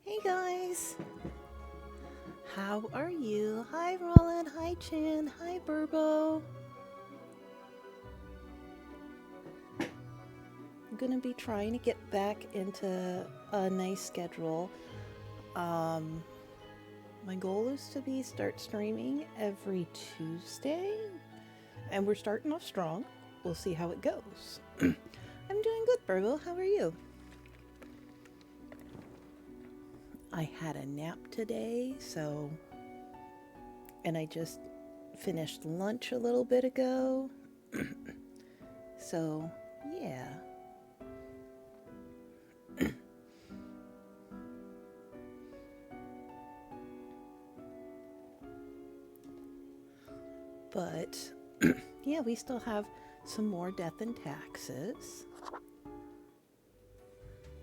Hey guys, how are you? Hi Roland, hi Chin, hi Burbo. I'm gonna be trying to get back into a nice schedule. Um, my goal is to start streaming every Tuesday, and we're starting off strong. We'll see how it goes. I'm doing good, Burbo. How are you? I had a nap today, and I just finished lunch a little bit ago. So, yeah. But yeah, we still have some more death and taxes.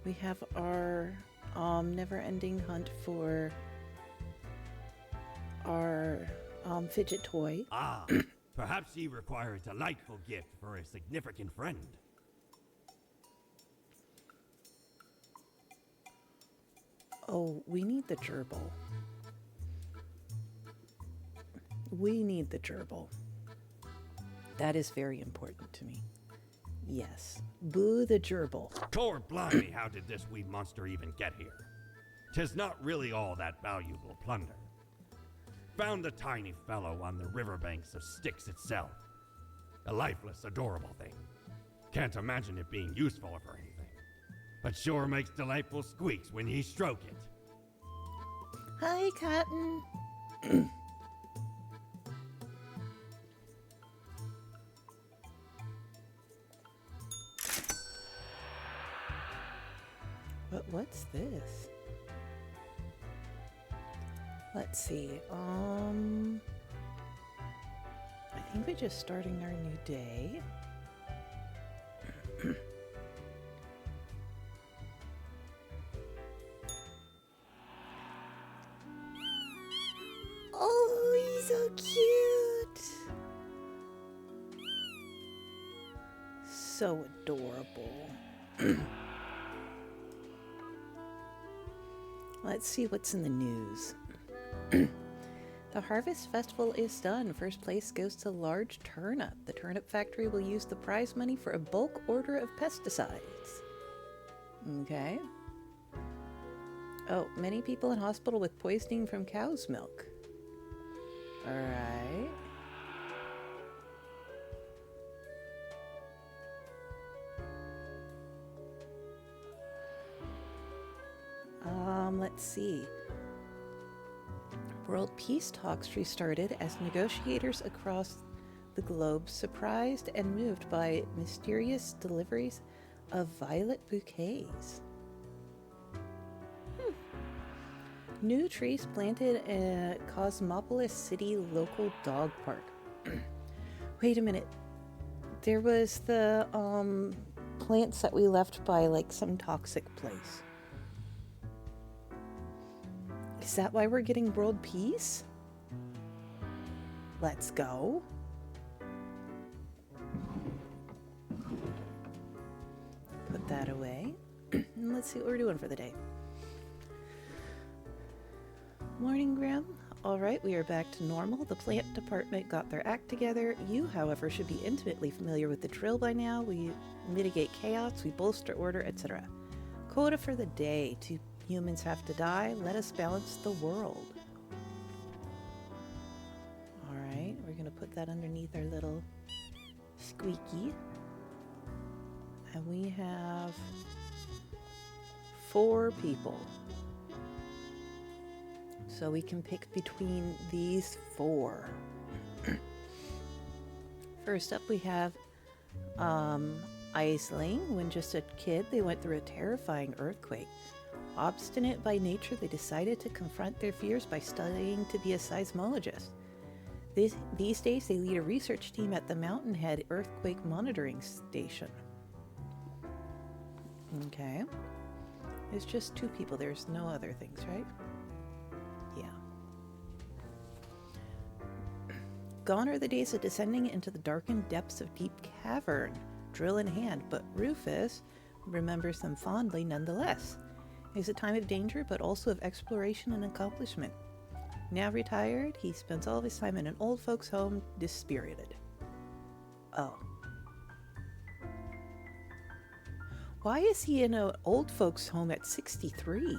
We have our never-ending hunt for our fidget toy. Ah, perhaps ye require a delightful gift for a significant friend. Oh, we need the gerbil. We need the gerbil. That is very important to me. Yes. Boo the gerbil. Tor blimey, how did this wee monster even get here? 'Tis not really all that valuable plunder. Found the tiny fellow on the riverbanks of Styx itself. A lifeless, adorable thing. Can't imagine it being useful for anything. But sure makes delightful squeaks when ye stroke it. Hi, Cotton. But what's this? Let's see. I think we're just starting our new day. Oh, he's so cute. So adorable. Let's see what's in the news. The Harvest Festival is done. First place goes to Large Turnip. The turnip factory will use the prize money for a bulk order of pesticides. Okay. Oh, many people in hospital with poisoning from cow's milk. Alright. Let's see. World peace talks restarted as negotiators across the globe surprised and moved by mysterious deliveries of violet bouquets. New trees planted at Cosmopolis City local dog park. Wait a minute. There was the plants that we left by like some toxic place. Is that why we're getting world peace? Let's go. Put that away. And let's see what we're doing for the day. Morning, Graham. All right, we are back to normal. The plant department got their act together. You, however, should be intimately familiar with the drill by now. We mitigate chaos, we bolster order, etc. Quota for the day. 2 humans have to die. Let us balance the world. All right, we're going to put that underneath our little squeaky. And we have 4 people. So we can pick between these 4. First up we have Isling, when just a kid, they went through a terrifying earthquake. Obstinate by nature, they decided to confront their fears by studying to be a seismologist. These days, they lead a research team at the Mountainhead Earthquake Monitoring Station. Okay. There's just 2 people. There's no other things, right? Yeah. Gone are the days of descending into the darkened depths of deep cavern, drill in hand, but Rufus remembers them fondly nonetheless. It is a time of danger, but also of exploration and accomplishment. Now retired, he spends all of his time in an old folks' home, dispirited. Oh. Why is he in an old folks' home at 63?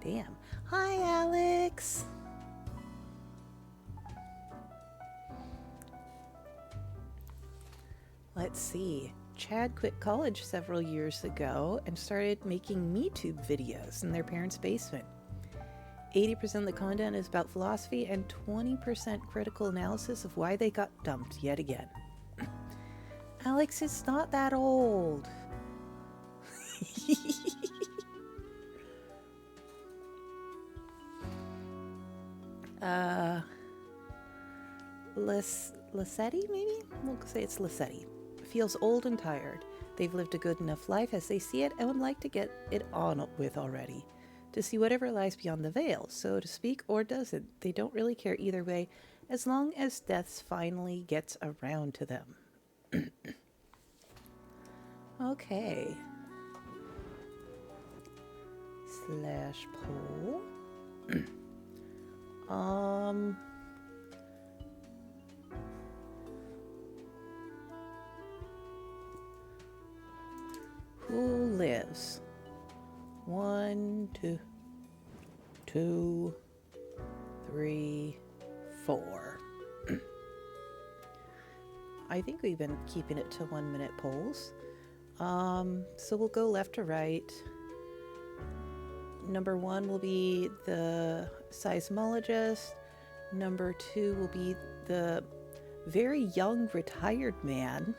Damn. Hi, Alex! Let's see. Chad quit college several years ago and started making MeTube videos in their parents' basement. 80% of the content is about philosophy and 20% critical analysis of why they got dumped yet again. Alex, it's not that old. Lassetti, maybe? We'll say it's Lassetti. Feels old and tired. They've lived a good enough life as they see it and would like to get it on with already. To see whatever lies beyond the veil, so to speak, or doesn't. They don't really care either way, as long as death finally gets around to them. Okay. /poll. Who lives? 1, 2, 3, 4. I think we've been keeping it to 1-minute polls. So we'll go left to right. Number 1 will be the seismologist. Number 2 will be the very young retired man.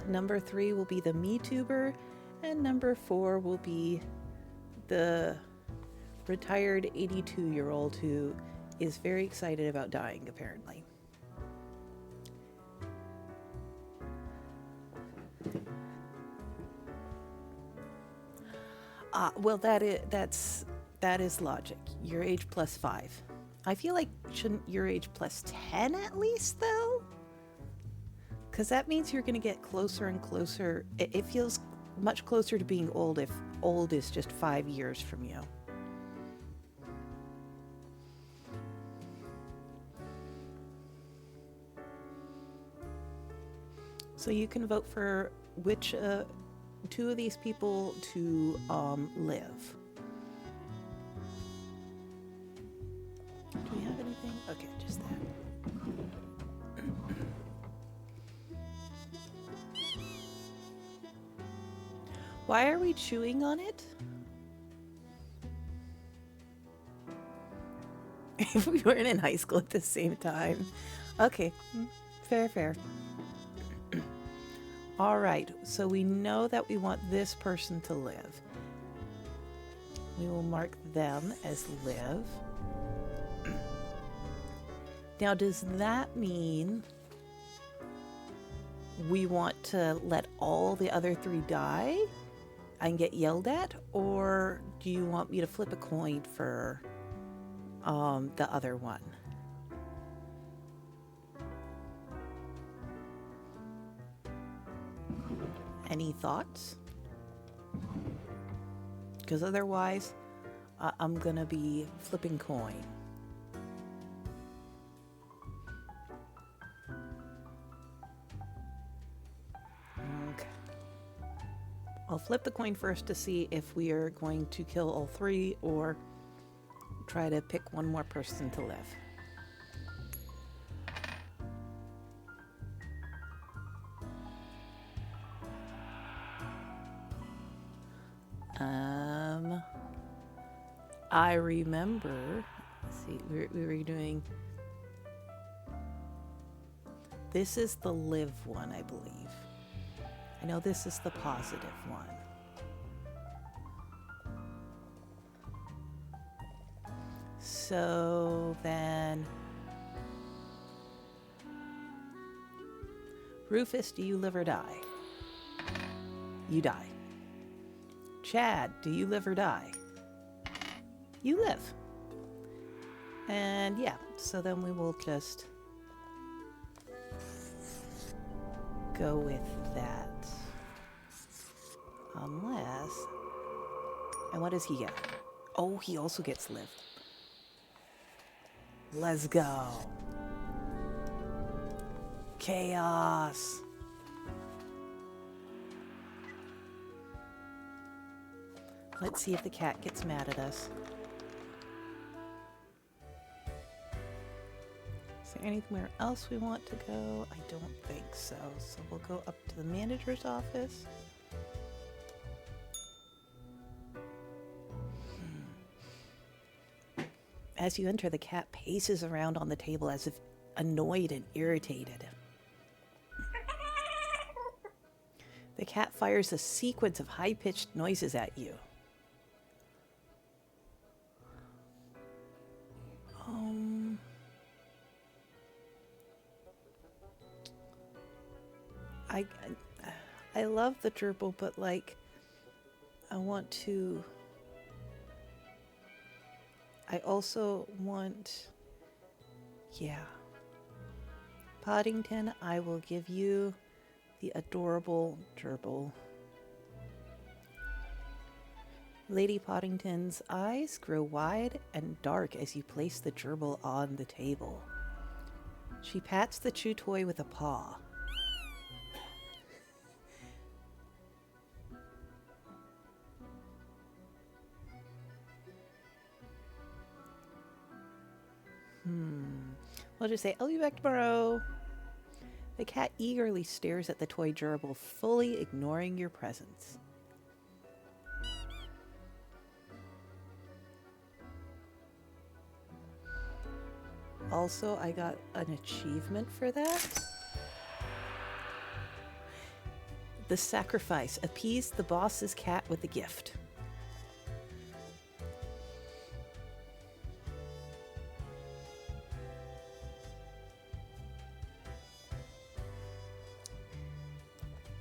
Number 3 will be the MeTuber. And number 4 will be the retired 82-year-old who is very excited about dying, apparently. Well, that is logic. Your age plus 5. I feel like shouldn't your age plus 10 at least, though? Because that means you're going to get closer and closer. It feels much closer to being old if old is just 5 years from you. So you can vote for which 2 of these people to live. Do we have anything? Okay, just that. Why are we chewing on it? If we weren't in high school at the same time. Okay, fair. All right, so we know that we want this person to live. We will mark them as live. Now, does that mean we want to let all the other 3 die and get yelled at? Or do you want me to flip a coin for the other one? Any thoughts? Because otherwise, I'm gonna be flipping coin. Okay. I'll flip the coin first to see if we are going to kill all 3 or try to pick one more person to live. I remember, let's see, we were doing This is the live one, I believe. I know this is the positive one. So then, Rufus, do you live or die? You die. Chad, do you live or die? You live. And yeah, so then we will just go with that. Unless... And what does he get? Oh, he also gets live. Let's go. Chaos. Let's see if the cat gets mad at us. Is there anywhere else we want to go? I don't think so. So we'll go up to the manager's office. As you enter, the cat paces around on the table as if annoyed and irritated. The cat fires a sequence of high-pitched noises at you. I love the gerbil, but like, I also want, yeah. Poddington, I will give you the adorable gerbil. Lady Poddington's eyes grow wide and dark as you place the gerbil on the table. She pats the chew toy with a paw. We'll just say, I'll be back tomorrow. The cat eagerly stares at the toy gerbil, fully ignoring your presence. Also, I got an achievement for that. The sacrifice. Appease the boss's cat with a gift.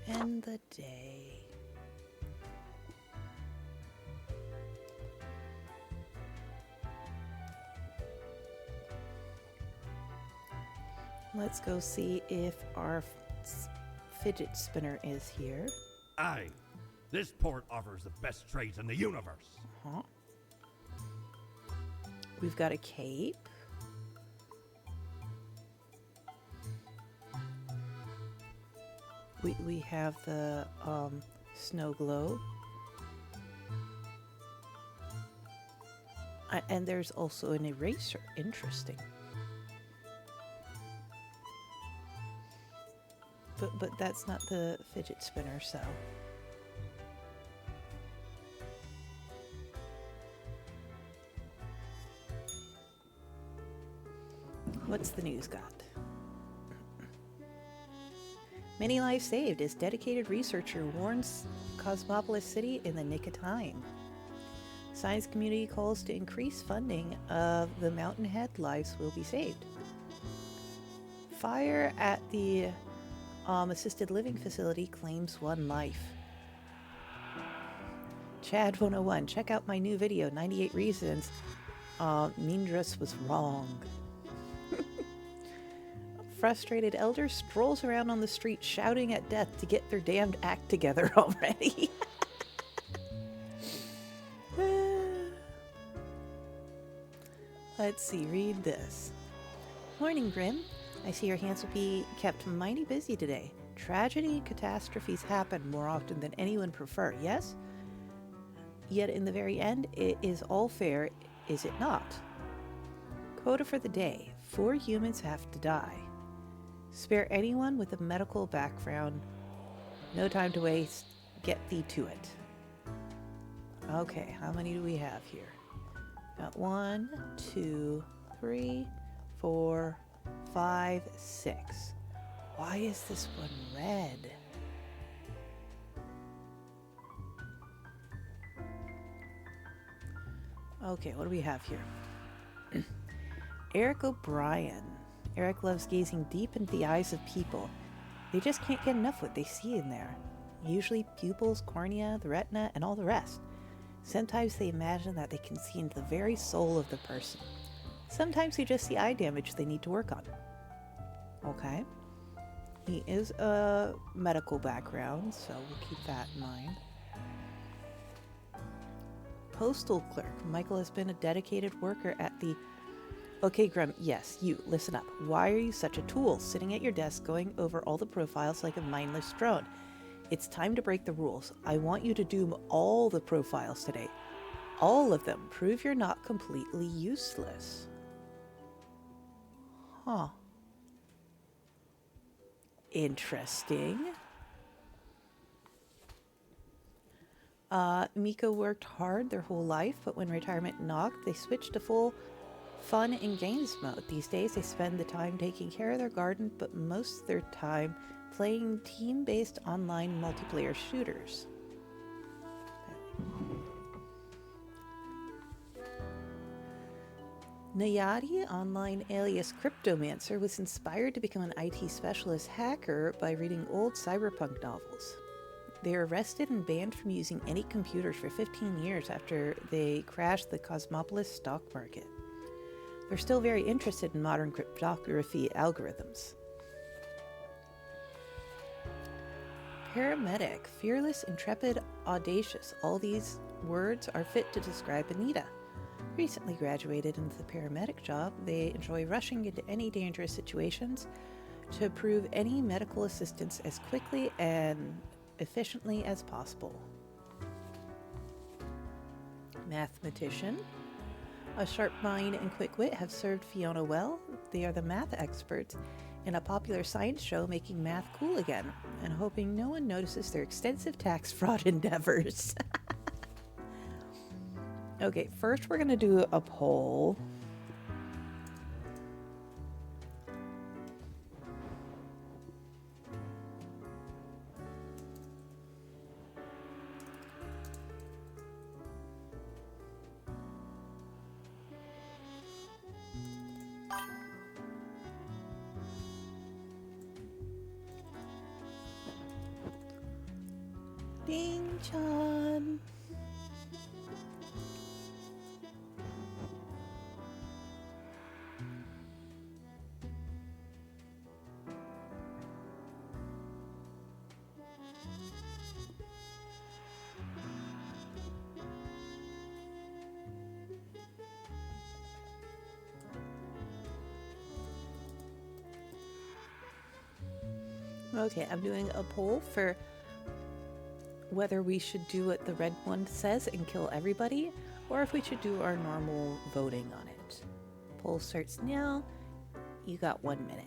End the day. Let's go see if our fidget spinner is here. Aye, this port offers the best trades in the universe. Uh-huh. We've got a cape. We have the snow globe. And there's also an eraser. Interesting. But that's not the fidget spinner, so. What's the news got? Many lives saved as dedicated researcher warns Cosmopolis City in the nick of time. Science community calls to increase funding of the Mountainhead, lives will be saved. Fire at the assisted living facility claims 1 life. Chad 101, check out my new video, 98 Reasons Mindras was wrong. Frustrated elder strolls around on the street shouting at death to get their damned act together already. Let's see, read this. Morning, Grim. I see your hands will be kept mighty busy today. Tragedy and catastrophes happen more often than anyone prefer, yes? Yet in the very end, it is all fair, is it not? Quota for the day. 4 humans have to die. Spare anyone with a medical background. No time to waste. Get thee to it. Okay, how many do we have here? Got 1, 2, 3, 4, 5, 6. Why is this one red? Okay, what do we have here? Eric O'Brien. Eric loves gazing deep into the eyes of people. They just can't get enough what they see in there. Usually pupils, cornea, the retina, and all the rest. Sometimes they imagine that they can see into the very soul of the person. Sometimes they just see eye damage they need to work on. Okay. He is a medical background, so we'll keep that in mind. Postal clerk. Michael has been a dedicated worker at the... Okay, Grim, yes, you, listen up. Why are you such a tool, sitting at your desk going over all the profiles like a mindless drone? It's time to break the rules. I want you to doom all the profiles today. All of them. Prove you're not completely useless. Huh. Interesting. Miko worked hard their whole life, but when retirement knocked, they switched to full fun and games mode. These days they spend the time taking care of their garden, but most of their time playing team-based online multiplayer shooters. Nayati, online alias Cryptomancer, was inspired to become an IT specialist hacker by reading old cyberpunk novels. They were arrested and banned from using any computers for 15 years after they crashed the Cosmopolis stock market. They're still very interested in modern cryptography algorithms. Paramedic, fearless, intrepid, audacious. All these words are fit to describe Anita. Recently graduated into the paramedic job, they enjoy rushing into any dangerous situations to prove any medical assistance as quickly and efficiently as possible. Mathematician. A sharp mind and quick wit have served Fiona well. They are the math experts in a popular science show making math cool again, and hoping no one notices their extensive tax fraud endeavors. Okay, first we're going to do a poll. Ding Chan. Okay, I'm doing a poll for whether we should do what the red one says and kill everybody, or if we should do our normal voting on it. Poll starts now. You got 1 minute.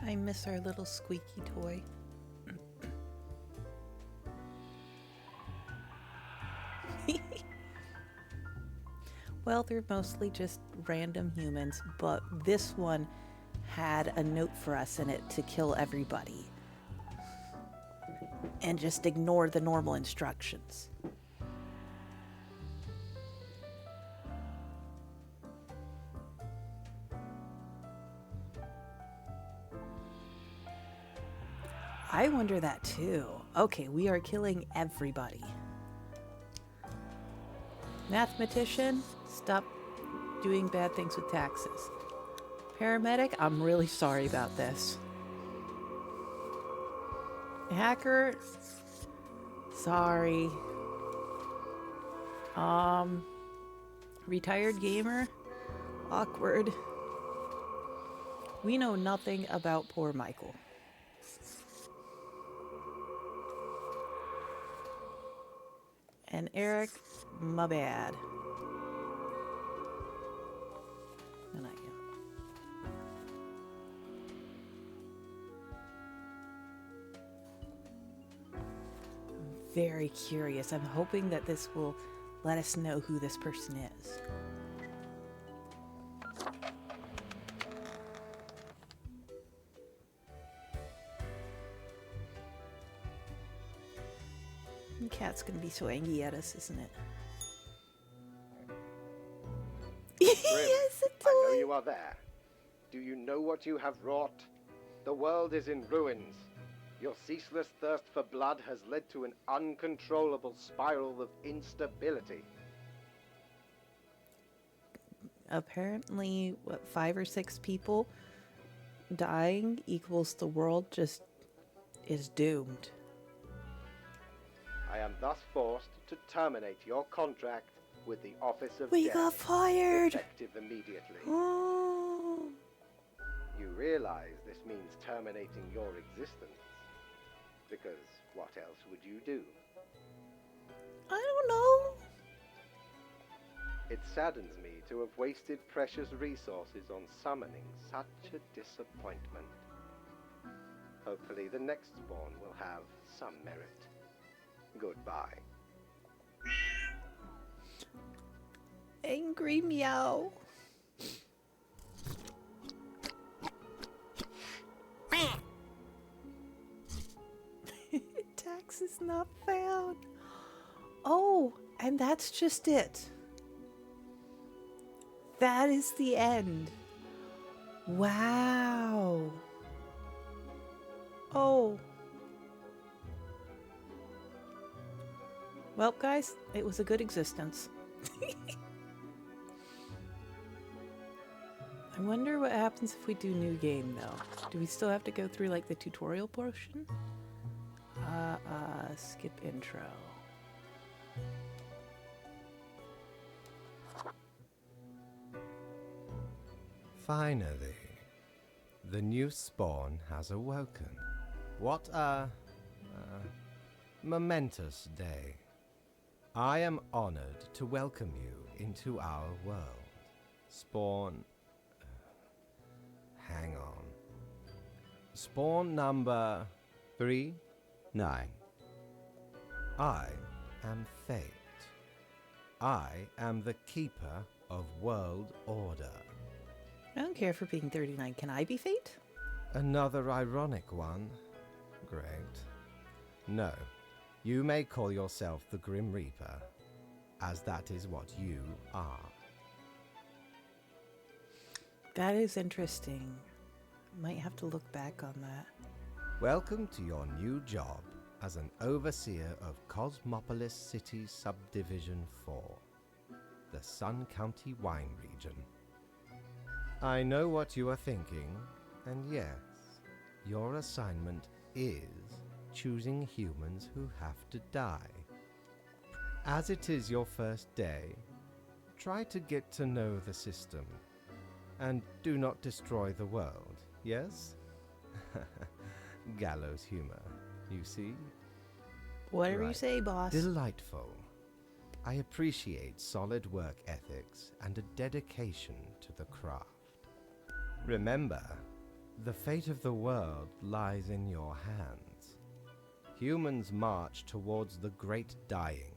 I miss our little squeaky toy. Well, they're mostly just random humans, but this one had a note for us in it to kill everybody. And just ignore the normal instructions. I wonder that too. Okay, we are killing everybody. Mathematician, stop doing bad things with taxes. Paramedic, I'm really sorry about this. Hacker, sorry. Retired gamer, awkward. We know nothing about poor Michael. And Eric, my bad. And I am. I'm very curious. I'm hoping that this will let us know who this person is. The cat's gonna be so angry at us, isn't it? Yes, a toy. I know you are there. Do you know what you have wrought? The world is in ruins. Your ceaseless thirst for blood has led to an uncontrollable spiral of instability. Apparently, what, 5 or 6 people dying equals the world just is doomed. I am thus forced to terminate your contract with the Office of We Death, got fired! effective immediately. Oh. You realize this means terminating your existence. Because what else would you do? I don't know. It saddens me to have wasted precious resources on summoning such a disappointment. Hopefully the next spawn will have some merit. Goodbye. Angry meow. Tax is not found. Oh, and that's just it. That is the end. Wow. Oh. Well, guys, it was a good existence. I wonder what happens if we do new game, though. Do we still have to go through, like, the tutorial portion? Skip intro. Finally, the new spawn has awoken. What a momentous day. I am honored to welcome you into our world. Spawn... hang on. Spawn number 39. I am Fate. I am the keeper of world order. I don't care for being 39. Can I be Fate? Another ironic one. Great. No, you may call yourself the Grim Reaper, as that is what you are. That is interesting. Might have to look back on that. Welcome to your new job as an overseer of Cosmopolis City Subdivision 4, the Sun County Wine Region. I know what you are thinking, and yes, your assignment is choosing humans who have to die. As it is your first day, try to get to know the system, and do not destroy the world, yes? Gallows humor, you see? Whatever you Right. say, boss. Delightful. I appreciate solid work ethics and a dedication to the craft. Remember, the fate of the world lies in your hands. Humans march towards the great dying.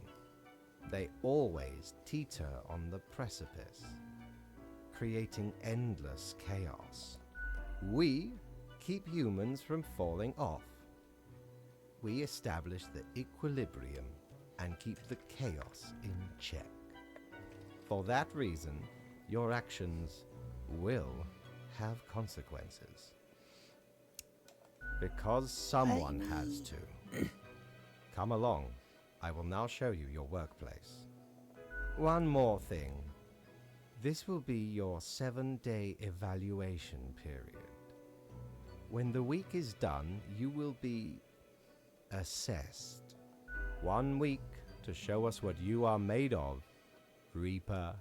They always teeter on the precipice, creating endless chaos. We keep humans from falling off. We establish the equilibrium and keep the chaos in check. For that reason, your actions will have consequences. Because someone has to. Come along. I will now show you your workplace. One more thing. This will be your 7-day evaluation period. When the week is done, you will be assessed. 1 week to show us what you are made of, Reaper.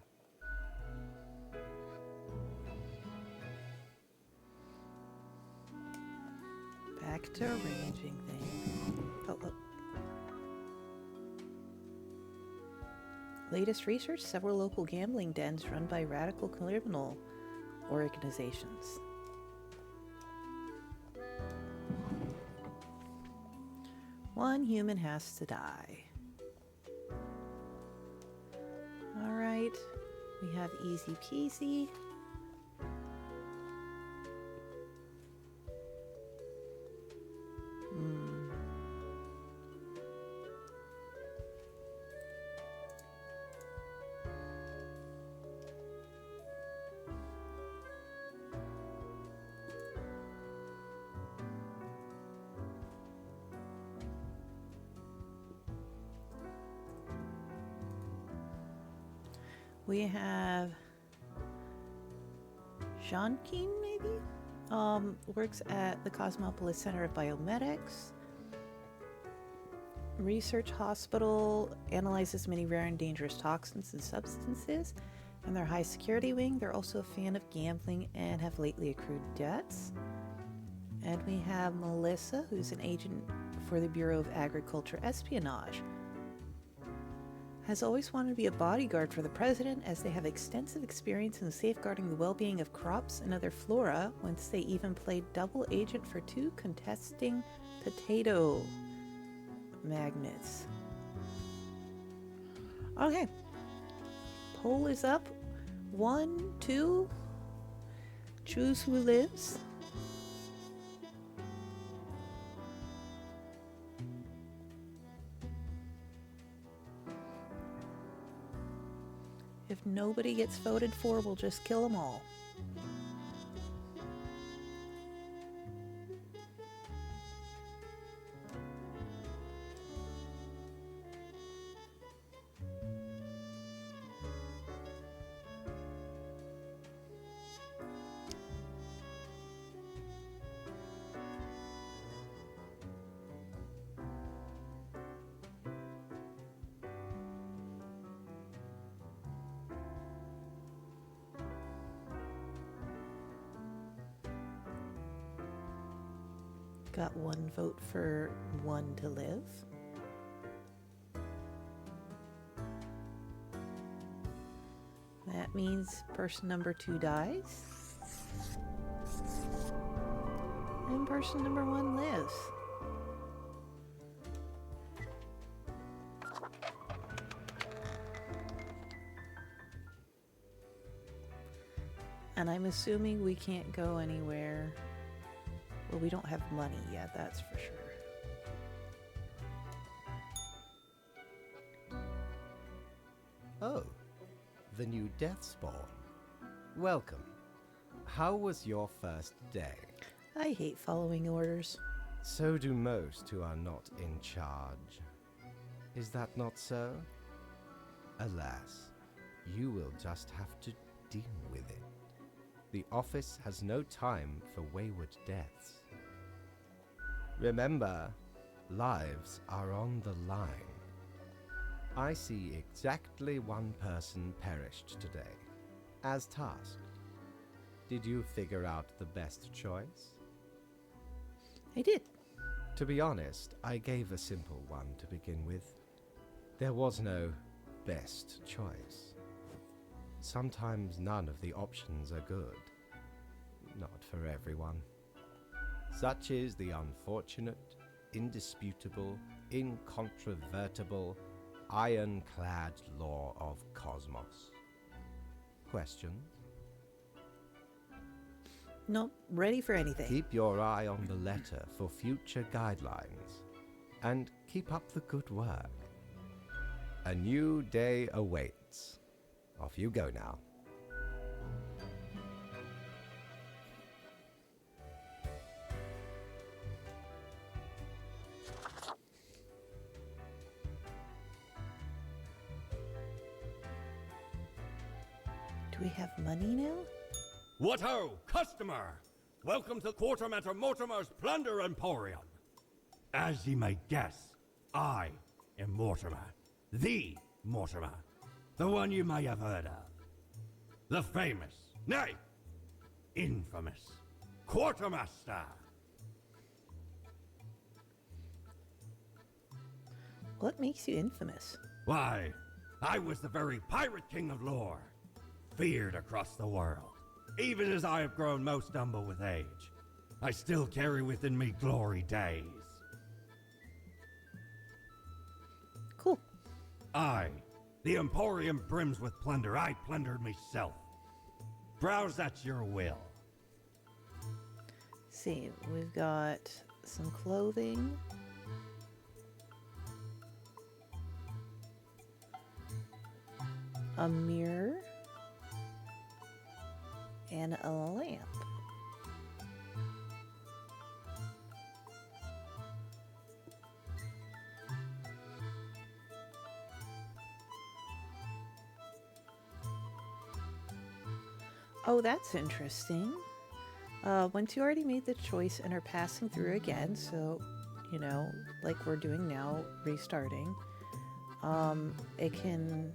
Back to arranging things. Oh, Latest research, several local gambling dens run by radical criminal organizations. One human has to die. All right, we have easy peasy. We have Jean-Keen, maybe? Works at the Cosmopolis Center of Biomedics. Research Hospital analyzes many rare and dangerous toxins and substances. In their high security wing, they're also a fan of gambling and have lately accrued debts. And we have Melissa, who's an agent for the Bureau of Agriculture Espionage. Has always wanted to be a bodyguard for the president, as they have extensive experience in safeguarding the well-being of crops and other flora. Once they even played double agent for 2 contesting potato magnets. Okay. Poll is up. 1, 2. Choose who lives. If nobody gets voted for, we'll just kill them all. Got 1 vote for 1 to live. That means person number 2 dies. And person number 1 lives. And I'm assuming we can't go anywhere. Well, we don't have money yet, that's for sure. Oh, the new Death Spawn. Welcome. How was your first day? I hate following orders. So do most who are not in charge. Is that not so? Alas, you will just have to deal with it. The office has no time for wayward deaths. Remember, lives are on the line. I see exactly 1 person perished today, as tasked. Did you figure out the best choice? I did. To be honest, I gave a simple one to begin with. There was no best choice. Sometimes none of the options are good. Not for everyone. Such is the unfortunate, indisputable, incontrovertible, ironclad law of cosmos. Questions? Nope, ready for anything. Keep your eye on the letter for future guidelines. And keep up the good work. A new day awaits. Off you go now. Do we have money now? What ho, customer! Welcome to Quartermaster Mortimer's Plunder Emporium. As ye may guess, I am Mortimer. The Mortimer. The one you may have heard of. The famous, nay, infamous Quartermaster. What makes you infamous? Why, I was the very pirate king of lore, feared across the world. Even as I have grown most humble with age, I still carry within me glory days. Cool. I, the Emporium brims with plunder, I plundered myself. Browse at your will. See, we've got some clothing. A mirror. And a lamp. Oh, that's interesting. Once you already made the choice and are passing through again, so, you know, like we're doing now, restarting, it can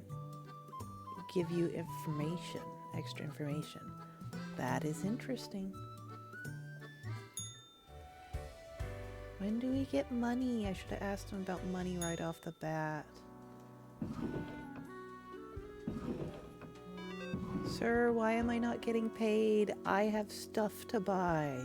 give you information, extra information. That is interesting. When do we get money? I should have asked him about money right off the bat. Sir, why am I not getting paid? I have stuff to buy.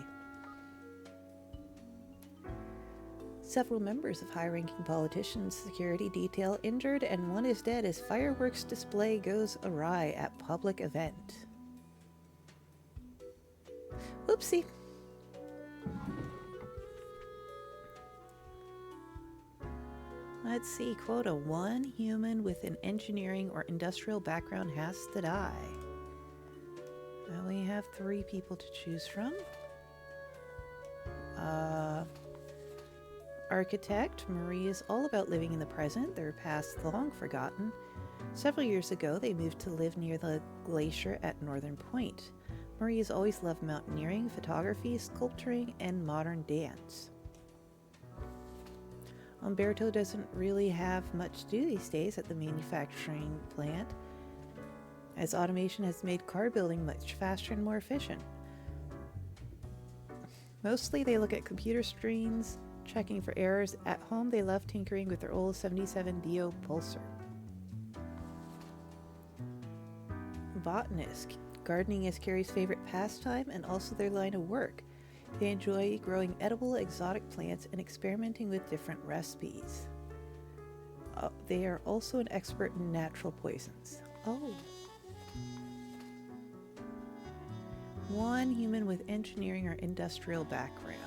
Several members of high-ranking politicians' security detail injured, and one is dead as fireworks display goes awry at public event. Oopsie. Let's see, quota 1 human with an engineering or industrial background has to die. Now we have 3 people to choose from. Architect, Marie is all about living in the present, their past long forgotten. Several years ago, they moved to live near the glacier at Northern Point. Marie has always loved mountaineering, photography, sculpturing, and modern dance. Umberto doesn't really have much to do these days at the manufacturing plant, as automation has made car building much faster and more efficient. Mostly they look at computer screens, checking for errors. At home they love tinkering with their old 77 Dio Pulsar. Botanist. Gardening is Carrie's favorite pastime and also their line of work. They enjoy growing edible exotic plants and experimenting with different recipes. They are also an expert in natural poisons. Oh. 1 human with engineering or industrial background.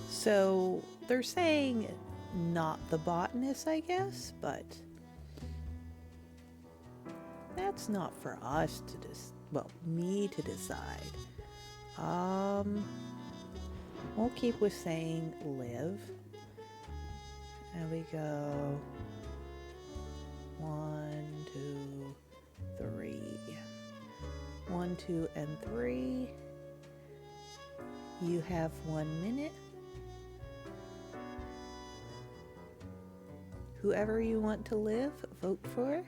So they're saying not the botanist, I guess, but that's not for us to me to decide. We'll keep with saying live. There we go. 1, 2, 3. 1, 2, and 3. You have 1 minute. Whoever you want to live, vote for.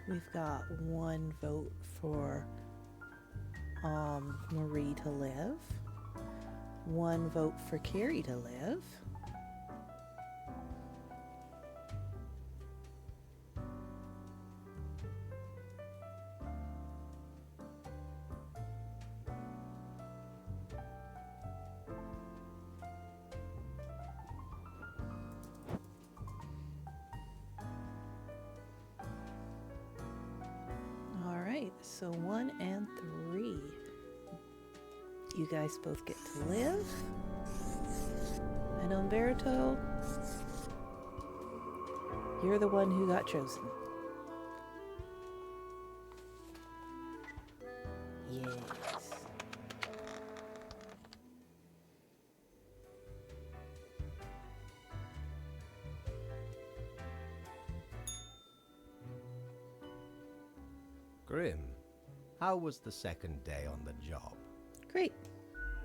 We've got 1 vote for Marie to live, 1 vote for Carrie to live. So 1 and 3. You guys both get to live. And Umberto, you're the one who got chosen. Yes. Grim, how was the second day on the job? Great.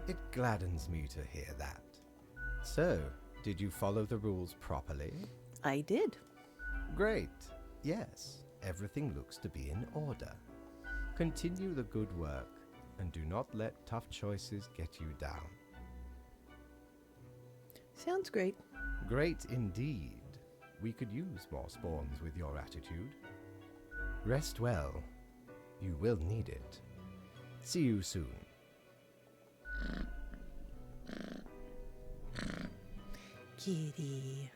It gladdens me to hear that. So, did you follow the rules properly? I did. Great. Yes, everything looks to be in order. Continue the good work, and do not let tough choices get you down. Sounds great. Great indeed. We could use more spawns with your attitude. Rest well. You will need it. See you soon. Kitty.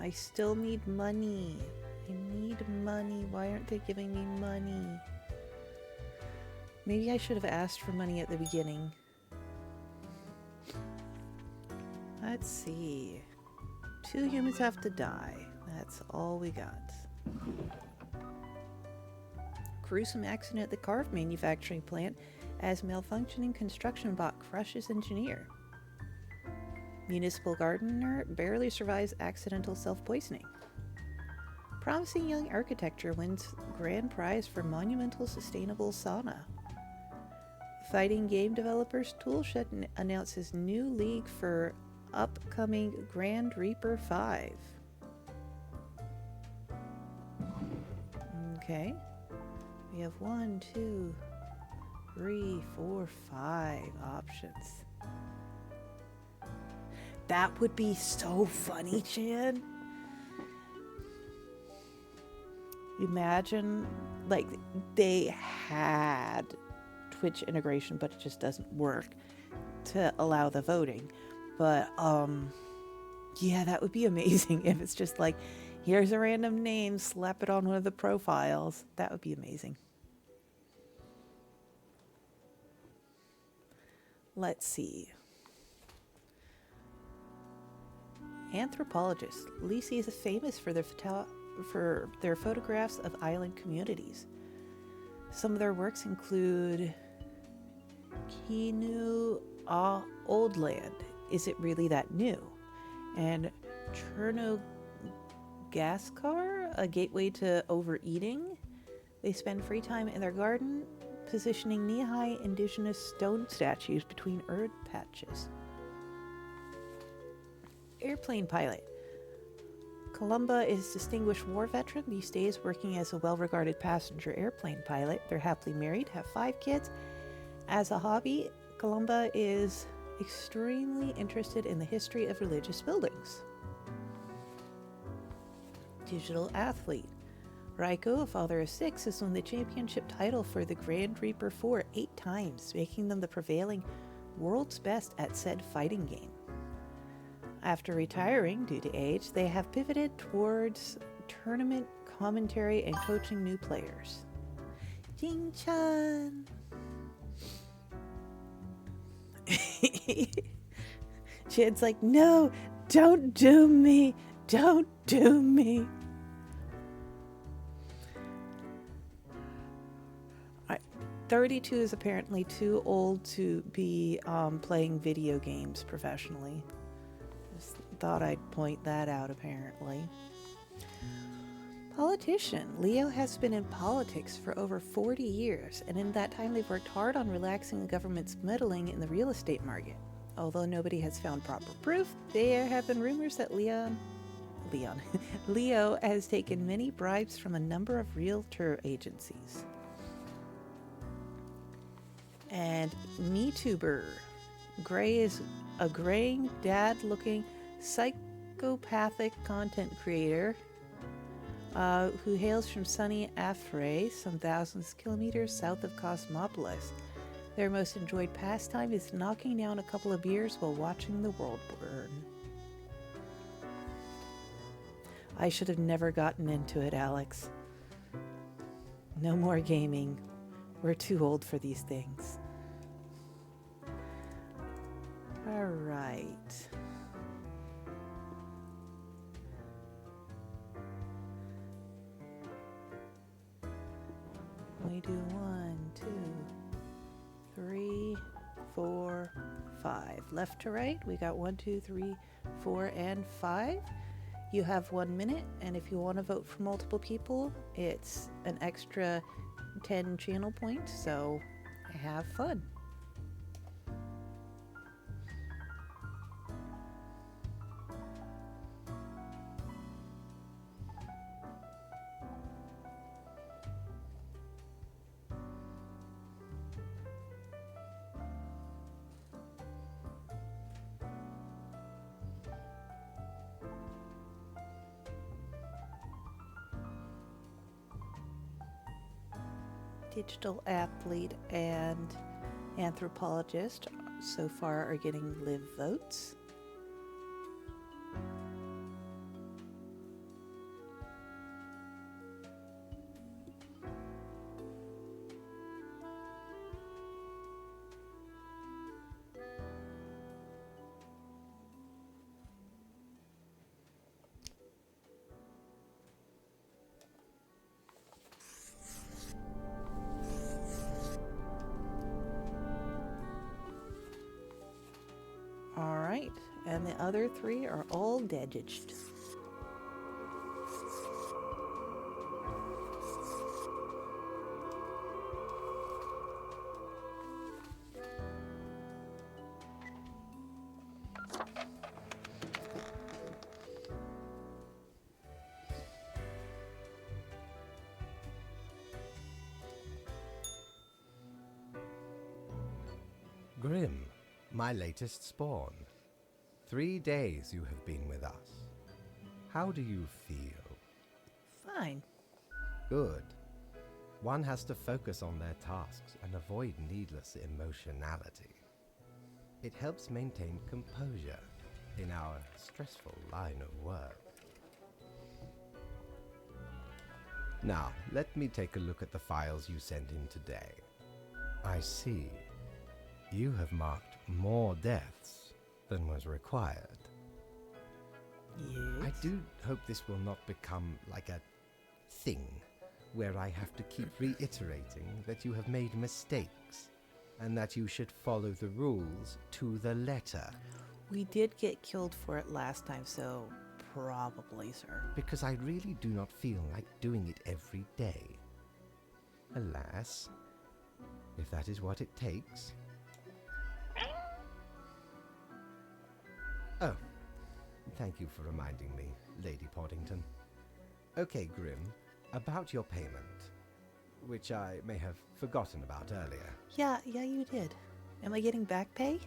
I still need money. I need money. Why aren't they giving me money? Maybe I should have asked for money at the beginning. Let's see. 2 humans have to die. That's all we got. Gruesome accident at the Carve manufacturing plant as malfunctioning construction bot crushes engineer. Municipal gardener barely survives accidental self-poisoning. Promising young architecture wins grand prize for monumental sustainable sauna. Fighting game developers Toolshed announces new league for upcoming Grand Reaper 5. Okay. We have 1, 2, 3, 4, 5 options. That would be so funny, Chan. Imagine, like, they had Twitch integration, but it just doesn't work to allow the voting. But, yeah, that would be amazing if it's just like, here's a random name, slap it on one of the profiles. That would be amazing. Let's see. Anthropologists. Lisi is famous for their photographs of island communities. Some of their works include Kinu Old Land, Is It Really That New? And Chernogaskar, A Gateway to Overeating. They spend free time in their garden positioning knee-high indigenous stone statues between herb patches. Airplane pilot. Columba is a distinguished war veteran, these days working as a well-regarded passenger airplane pilot. They're happily married, have 5 kids. As a hobby, Columba is extremely interested in the history of religious buildings. Digital athlete. Raiko, a father of 6, has won the championship title for the Grand Reaper 4 8 times, making them the prevailing world's best at said fighting game. After retiring due to age, they have pivoted towards tournament commentary and coaching new players. Jing-chan! Chid's like, no, don't do me! Don't do me! 32 is apparently too old to be playing video games professionally. Just thought I'd point that out, apparently. Politician. Leo has been in politics for over 40 years, and in that time they've worked hard on relaxing the government's meddling in the real estate market. Although nobody has found proper proof, there have been rumors that Leo has taken many bribes from a number of realtor agencies. And MeTuber. Gray is a graying, dad-looking, psychopathic content creator who hails from sunny Afray, some thousands of kilometers south of Cosmopolis. Their most enjoyed pastime is knocking down a couple of beers while watching the world burn. I should have never gotten into it, Alex. No more gaming. We're too old for these things. All right. We do 1, 2, 3. 5. Left to right, we got 1, 2, 3, 4, and 5. You have 1 minute, and if you want to vote for multiple people, it's an extra 10 channel points, so have fun. Digital athlete and anthropologist so far are getting live votes. All right, and the other 3 are all digaged. Grim, my latest spawn. 3 days you have been with us. How do you feel? Fine. Good. One has to focus on their tasks and avoid needless emotionality. It helps maintain composure in our stressful line of work. Now, let me take a look at the files you sent in today. I see. You have marked more deaths than was required. Yes. I do hope this will not become like a thing where I have to keep reiterating that you have made mistakes and that you should follow the rules to the letter. We did get killed for it last time, so probably, sir. Because I really do not feel like doing it every day. Alas, if that is what it takes. Oh, thank you for reminding me, Lady Poddington. Okay, Grim, about your payment, which I may have forgotten about earlier. Yeah, you did. Am I getting back pay?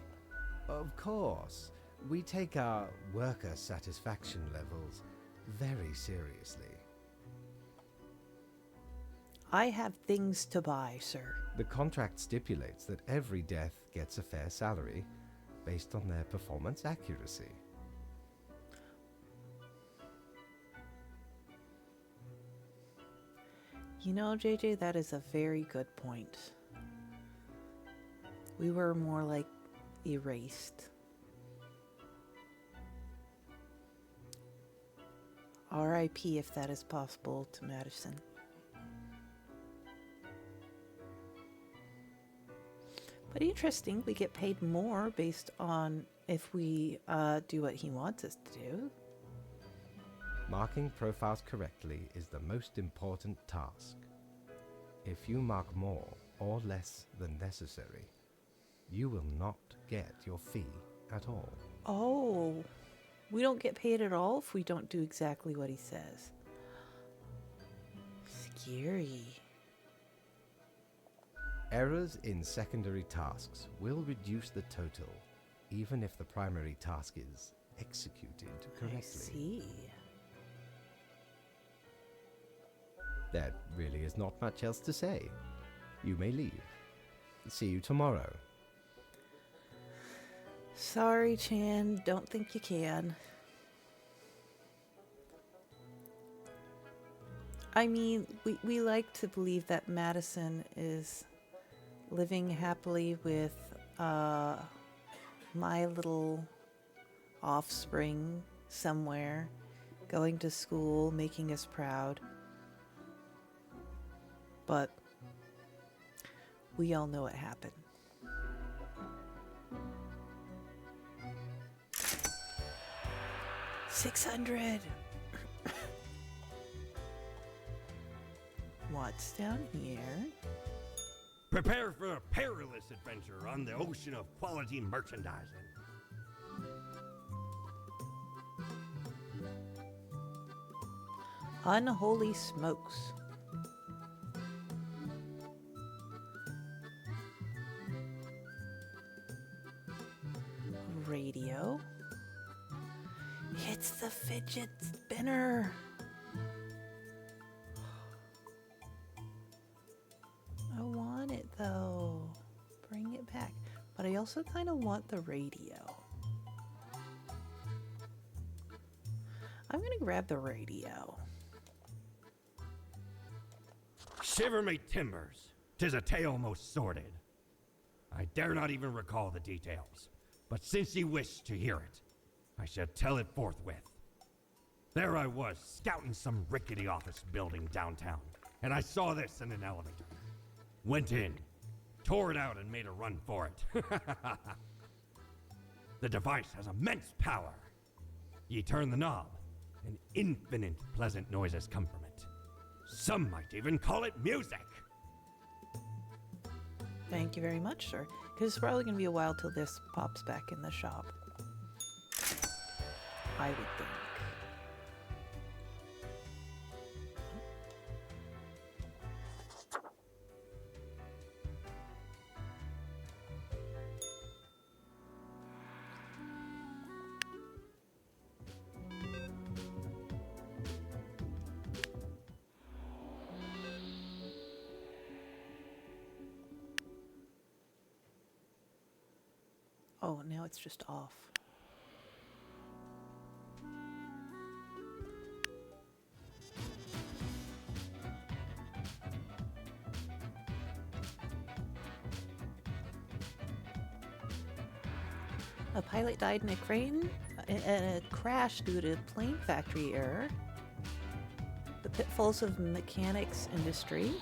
Of course, we take our worker satisfaction levels very seriously. I have things to buy, sir. The contract stipulates that every death gets a fair salary based on their performance accuracy. You know, JJ, that is a very good point. We were more like erased. R.I.P. if that is possible to Madison. But interesting, we get paid more based on if we do what he wants us to do. Marking profiles correctly is the most important task. If you mark more or less than necessary, you will not get your fee at all. Oh, we don't get paid at all if we don't do exactly what he says. Scary. Errors in secondary tasks will reduce the total, even if the primary task is executed correctly. I see. There really is not much else to say. You may leave. See you tomorrow. Sorry, Chan. Don't think you can. I mean, we like to believe that Madison is living happily with my little offspring somewhere, going to school, making us proud. But we all know what happened. 600. What's down here? Prepare for a perilous adventure on the ocean of quality merchandising. Unholy smokes. Radio. It's the fidget spinner. I want it though. Bring it back. But I also kind of want the radio. I'm gonna grab the radio. Shiver me timbers, 'tis a tale most sordid. I dare not even recall the details, but since ye wish to hear it, I shall tell it forthwith. There I was, scouting some rickety office building downtown, and I saw this in an elevator. Went in, tore it out, and made a run for it. The device has immense power. Ye turn the knob, and infinite pleasant noises come from it. Some might even call it music. Thank you very much, sir. Because it's probably going to be a while till this pops back in the shop. I would think. Oh, now it's just off. A pilot died in a a crash due to plane factory error. The pitfalls of mechanics industry.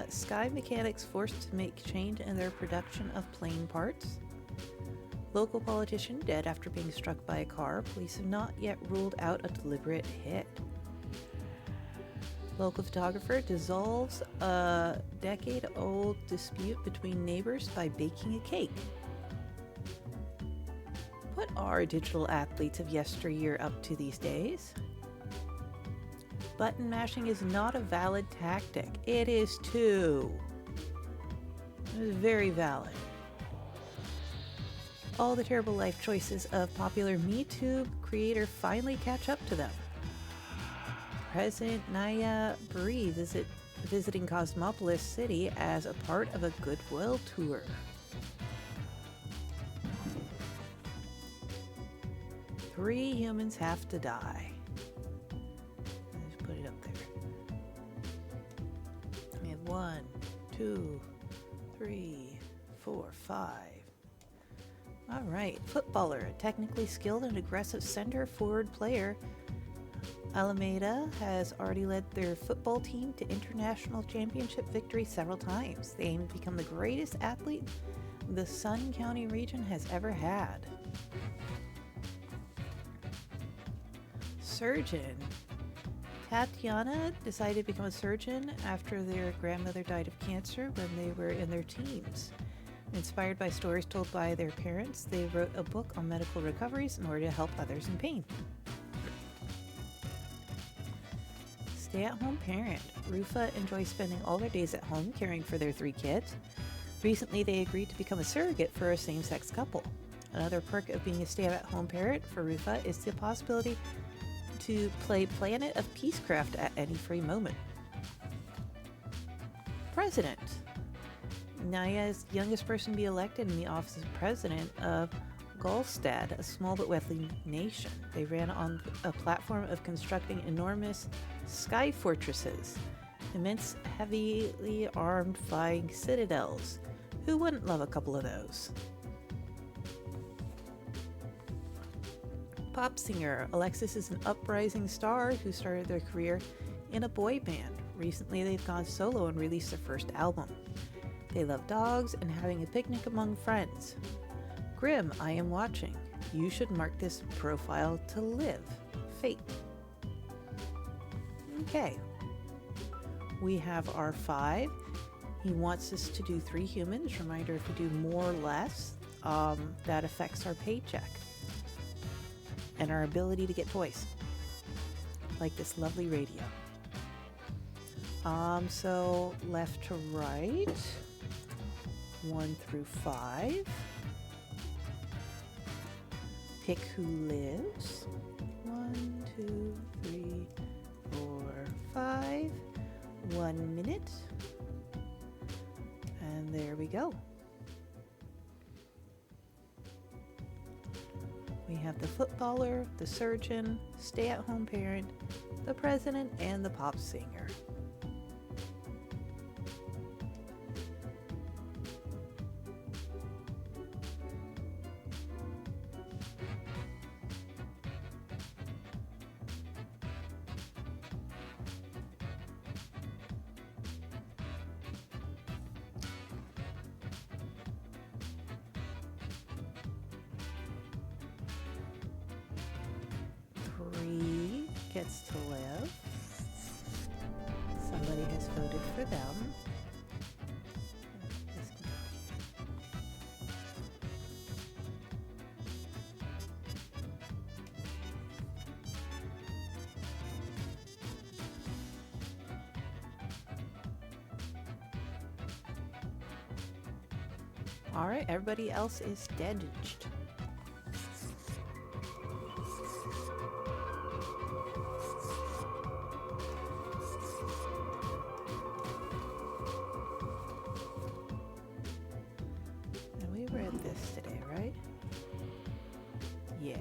Sky Mechanics forced to make change in their production of plane parts. Local politician dead after being struck by a car. Police have not yet ruled out a deliberate hit. Local photographer dissolves a decade-old dispute between neighbors by baking a cake. What are digital athletes of yesteryear up to these days? Button mashing is not a valid tactic. It is too. It is very valid. All the terrible life choices of popular Me Too creator finally catch up to them. President Naya Brie visiting Cosmopolis City as a part of a goodwill tour. Three humans have to die. Put it up there. We have 1, 2, 3, 4, 5. All right, footballer, a technically skilled and aggressive center forward player. Alameda has already led their football team to international championship victory several times. They aim to become the greatest athlete the Sun County region has ever had. Surgeon. Tatiana decided to become a surgeon after their grandmother died of cancer when they were in their teens. Inspired by stories told by their parents, they wrote a book on medical recoveries in order to help others in pain. Stay-at-home parent. Rufa enjoys spending all their days at home caring for their 3 kids. Recently, they agreed to become a surrogate for a same-sex couple. Another perk of being a stay-at-home parent for Rufa is the possibility to play Planet of Peacecraft at any free moment. President. Naya's youngest person to be elected in the office of president of Golstad, a small but wealthy nation. They ran on a platform of constructing enormous sky fortresses, immense, heavily armed flying citadels. Who wouldn't love a couple of those? Pop singer. Alexis is an uprising star who started their career in a boy band. Recently, they've gone solo and released their first album. They love dogs and having a picnic among friends. Grim, I am watching. You should mark this profile to live. Fate. Okay. We have our 5. He wants us to do 3 humans. Reminder, if we do more or less, that affects our paycheck and our ability to get toys, like this lovely radio. So left to right, 1 through 5. Pick who lives. 1, 2, 3, 4, 5. 1 minute. And there we go. We have the footballer, the surgeon, stay-at-home parent, the president, and the pop singer. Gets to live. Somebody has voted for them. All right, everybody else is dead. Yeah.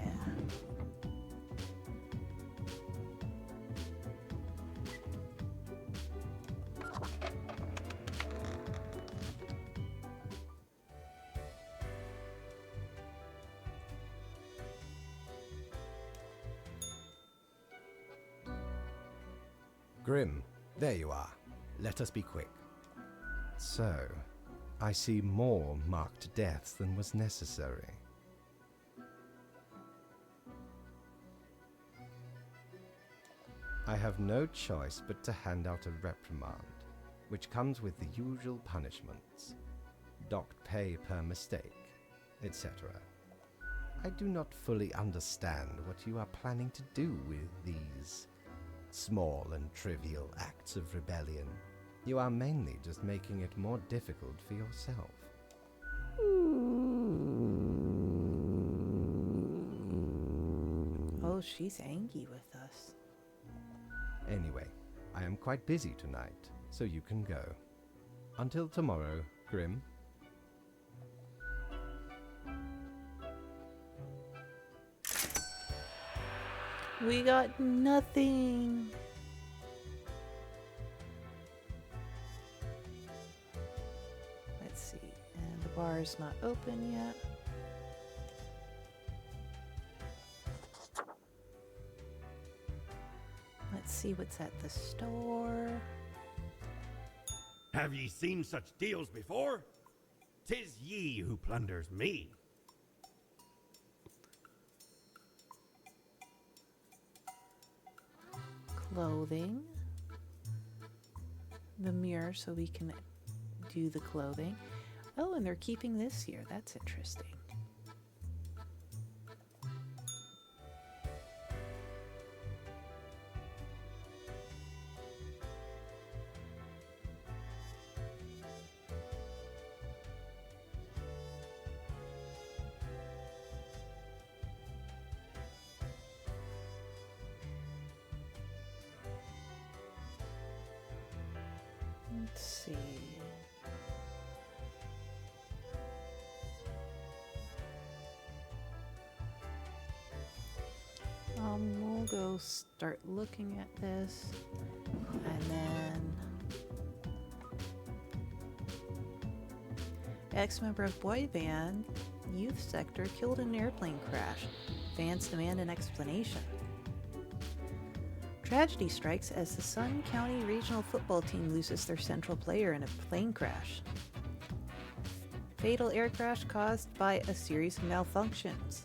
Grim, there you are. Let us be quick. So, I see more marked deaths than was necessary. I have no choice but to hand out a reprimand, which comes with the usual punishments. Docked pay per mistake, etc. I do not fully understand what you are planning to do with these small and trivial acts of rebellion. You are mainly just making it more difficult for yourself. Oh, she's angry with us. Anyway, I am quite busy tonight, so you can go. Until tomorrow, Grim. We got nothing. Let's see. And the bar is not open yet. Let's see what's at the store. Have ye seen such deals before? 'Tis ye who plunders me. Clothing. The mirror so we can do the clothing. Oh, and they're keeping this here. That's interesting. Let's see. We'll go start looking at this, and then ex-member of boy band youth sector killed in an airplane crash. Fans demand an explanation. Tragedy strikes as the Sun County Regional Football Team loses their central player in a plane crash. Fatal air crash caused by a series of malfunctions.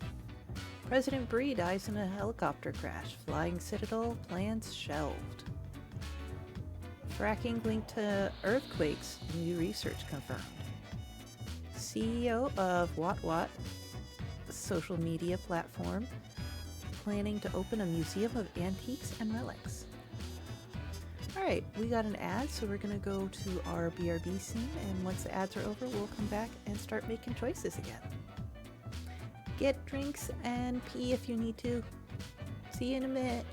President Bree dies in a helicopter crash. Flying Citadel plans shelved. Fracking linked to earthquakes. New research confirmed. CEO of WhatWhat, social media platform, planning to open a museum of antiques and relics. Alright, we got an ad, so we're going to go to our BRB scene, and once the ads are over, we'll come back and start making choices again. Get drinks and pee if you need to. See you in a minute.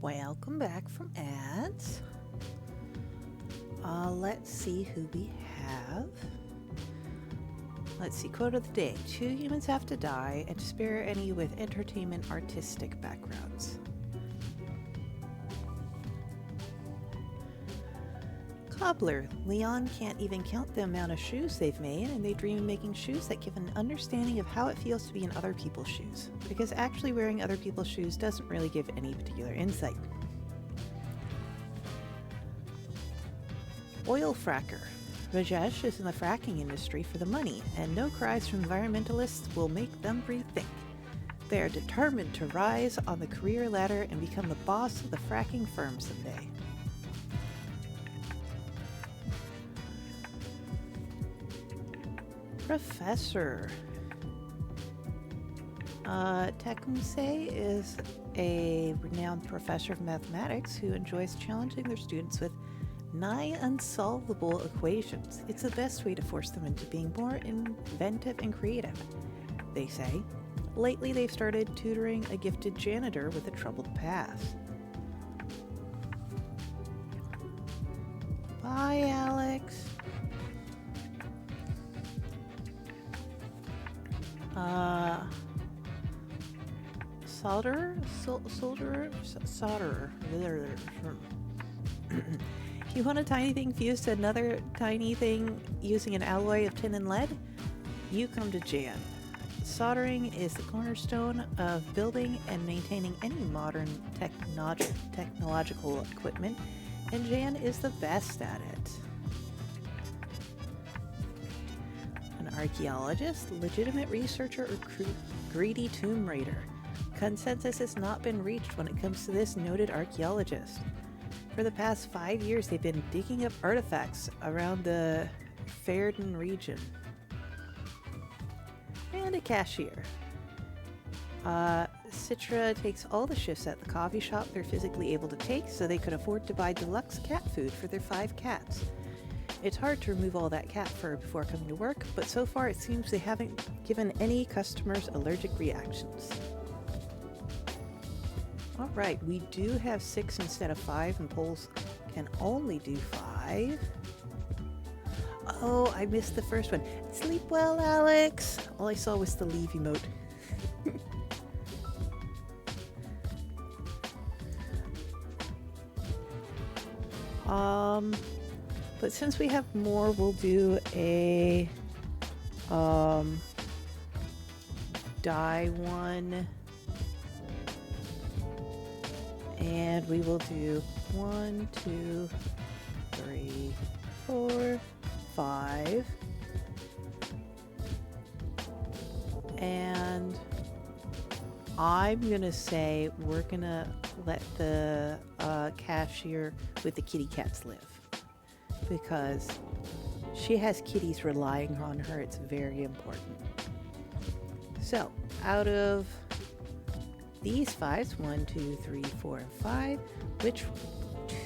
Welcome back from ads. Let's see who we have. Let's see, quote of the day. 2 humans have to die, and to spare any with entertainment artistic backgrounds. Cobbler. Leon can't even count the amount of shoes they've made, and they dream of making shoes that give an understanding of how it feels to be in other people's shoes. Because actually wearing other people's shoes doesn't really give any particular insight. Oil fracker. Rajesh is in the fracking industry for the money, and no cries from environmentalists will make them rethink. They are determined to rise on the career ladder and become the boss of the fracking firm someday. Professor. Tecumseh is a renowned professor of mathematics who enjoys challenging their students with nigh unsolvable equations. It's the best way to force them into being more inventive and creative, they say. Lately, they've started tutoring a gifted janitor with a troubled past. Bye, Alex. Solderer. You want a tiny thing fused to another tiny thing using an alloy of tin and lead? You come to Jan. Soldering is the cornerstone of building and maintaining any modern technological equipment, and Jan is the best at it. An archaeologist, legitimate researcher, or greedy tomb raider. Consensus has not been reached when it comes to this noted archaeologist. For the past 5 years, they've been digging up artifacts around the Fairden region. And a cashier. Citra takes all the shifts at the coffee shop they're physically able to take so they could afford to buy deluxe cat food for their 5 cats. It's hard to remove all that cat fur before coming to work, but so far it seems they haven't given any customers allergic reactions. Alright, we do have 6 instead of 5, and polls can only do 5. Oh, I missed the first one. Sleep well, Alex! All I saw was the leave emote. But since we have more, we'll do a die one. And we will do 1, 2, 3, 4, 5. And I'm gonna say we're gonna let the cashier with the kitty cats live, because she has kitties relying on her. It's very important. So out of these 5s, 1, 2, 3, 4, and 5, which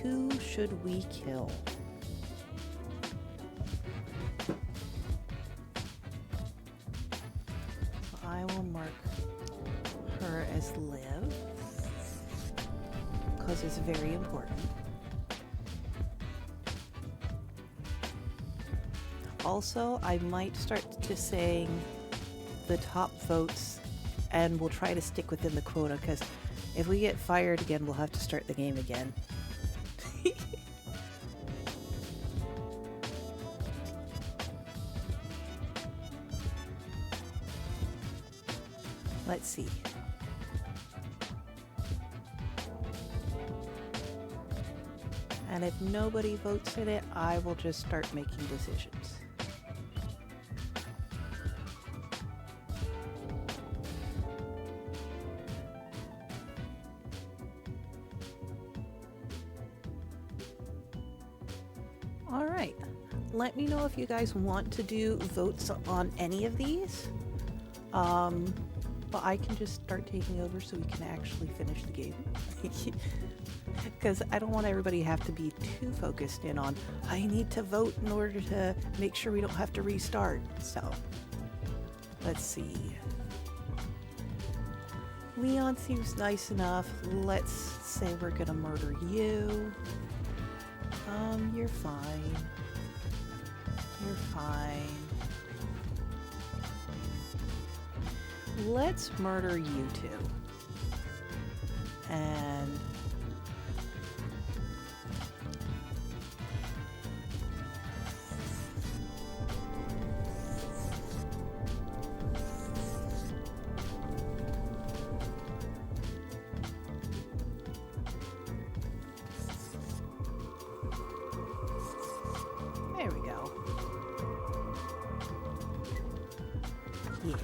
2 should we kill? I will mark her as live, because it's very important. Also, I might start just saying the top votes, and we'll try to stick within the quota, because if we get fired again, we'll have to start the game again. Let's see. And if nobody votes in it, I will just start making decisions. All right. Let me know if you guys want to do votes on any of these. But I can just start taking over so we can actually finish the game. Because I don't want everybody to have to be too focused in on, I need to vote in order to make sure we don't have to restart. So, let's see. Leon seems nice enough. Let's say we're gonna murder you. You're fine. You're fine. Let's murder you two. And there we go. Yeah.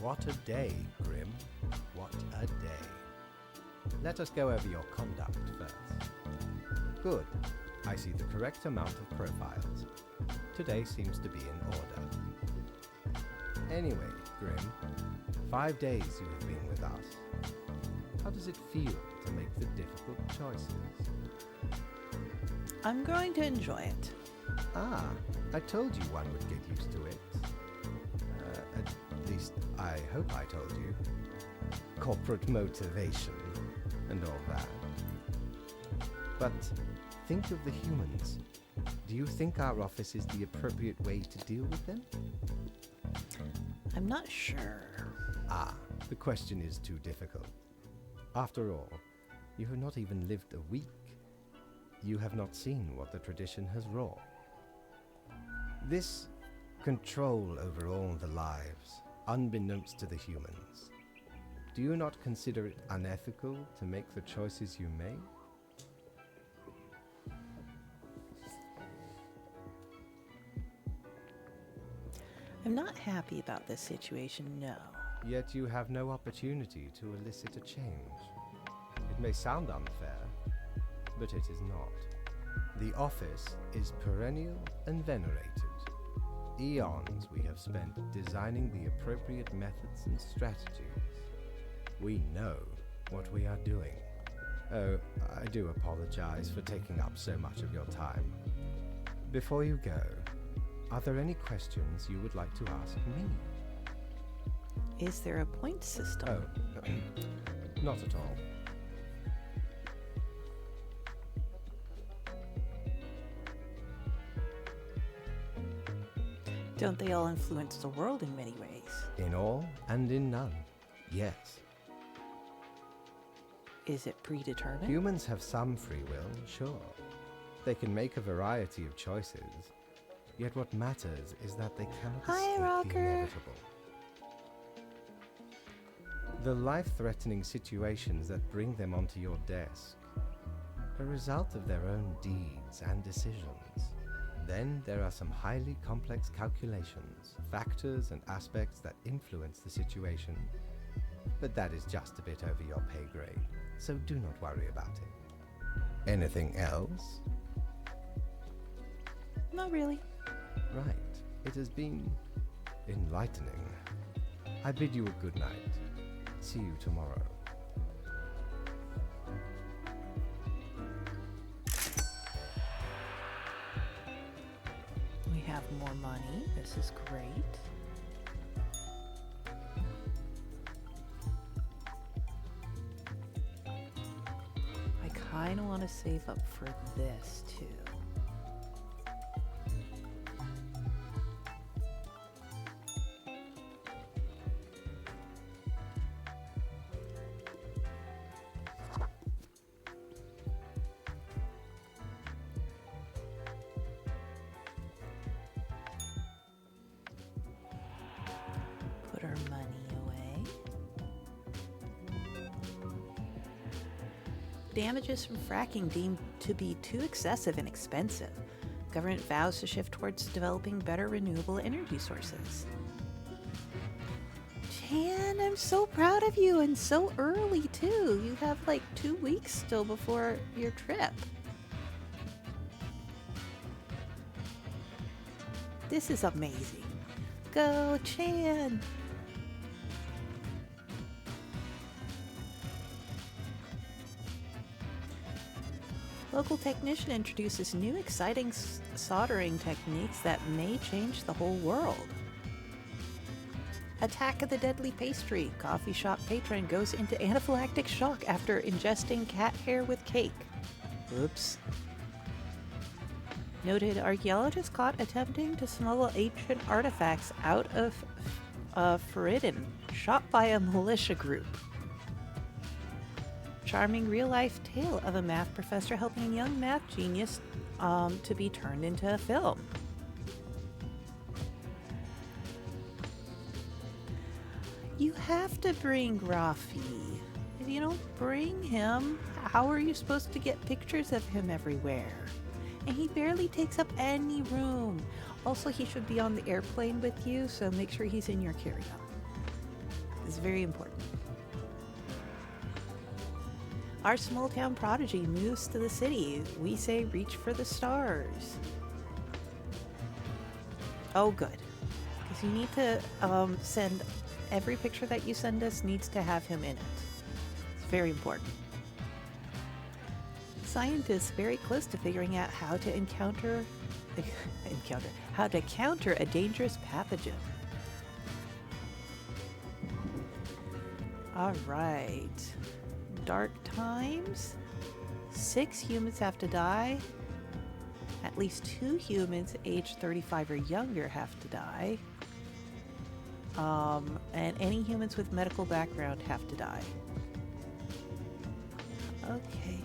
What a day, Grim. What a day. Let us go over your conduct first. Good. I see the correct amount of profiles. Today seems to be in order. Anyway, Grim, 5 days you have been with us. How does it feel to make the difficult choices? I'm going to enjoy it. Ah, I told you one would get used to it. At least, I hope I told you. Corporate motivation and all that. But think of the humans. Do you think our office is the appropriate way to deal with them? I'm not sure. Ah, the question is too difficult. After all, you have not even lived a week. You have not seen what the tradition has wrought. This control over all the lives, unbeknownst to the humans. Do you not consider it unethical to make the choices you make? I'm not happy about this situation, no. Yet you have no opportunity to elicit a change. It may sound unfair, but it is not. The office is perennial and venerated. Eons we have spent designing the appropriate methods and strategies. We know what we are doing. Oh, I do apologize for taking up so much of your time. Before you go, are there any questions you would like to ask me? Is there a point system? Oh, not at all. Don't they all influence the world in many ways? In all and in none, yes. Is it predetermined? Humans have some free will, sure. They can make a variety of choices. Yet what matters is that they cannot Hi, escape the Rocker. inevitable. The life-threatening situations that bring them onto your desk are a result of their own deeds and decisions. Then there are some highly complex calculations, factors and aspects that influence the situation. But that is just a bit over your pay grade, so do not worry about it. Anything else? Not really. Right. It has been enlightening. I bid you a good night. See you tomorrow. We have more money. This is great. I kind of want to save up for this too. Put our money away. Damages from fracking deemed to be too excessive and expensive. Government vows to shift towards developing better renewable energy sources. Chan, I'm so proud of you, and so early too. You have like 2 weeks still before your trip. This is amazing. Go, Chan! local technician introduces new exciting soldering techniques that may change the whole world. Attack of the Deadly Pastry. Coffee shop patron goes into anaphylactic shock after ingesting cat hair with cake. Oops. Noted archaeologist caught attempting to smuggle ancient artifacts out of Feriden, shot by a militia group. Charming real-life tale of a math professor helping a young math genius to be turned into a film. You have to bring Rafi. If you don't bring him, how are you supposed to get pictures of him everywhere? And he barely takes up any room. Also, he should be on the airplane with you, so make sure he's in your carry-on. It's very important. Our small town prodigy moves to the city. We say reach for the stars. Oh, good. Because you need to send... Every picture that you send us needs to have him in it. It's very important. Scientists very close to figuring out how to counter a dangerous pathogen. All right. Dark times. 6 humans have to die. At least 2 humans aged 35 or younger have to die. And any humans with medical background have to die. Okay.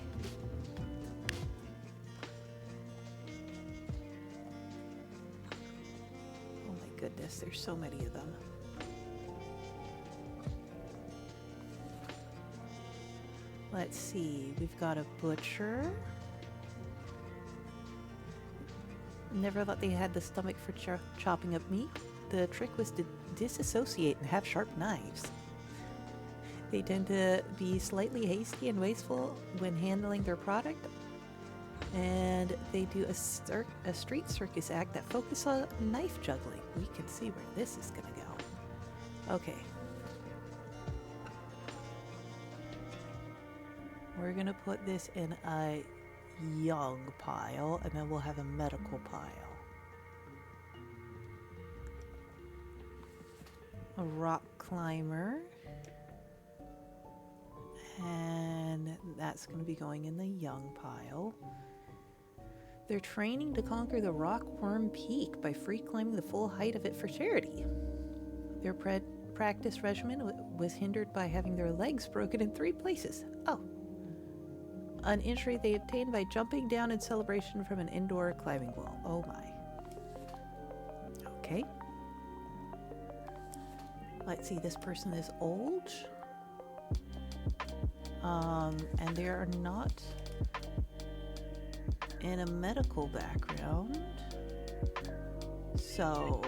Oh my goodness, there's so many of them. Let's see, we've got a butcher. Never thought they had the stomach for chopping up meat. The trick was to disassociate and have sharp knives. They tend to be slightly hasty and wasteful when handling their product. And they do a street circus act that focuses on knife juggling. We can see where this is going to go. Okay. We're going to put this in a young pile, and then we'll have a medical pile. A rock climber. And that's going to be going in the young pile. They're training to conquer the Rockworm Peak by free climbing the full height of it for charity. Their practice regimen was hindered by having their legs broken in 3 places. Oh. An injury they obtained by jumping down in celebration from an indoor climbing wall. Oh my. Okay. Let's see, this person is old. And they are not in a medical background. So...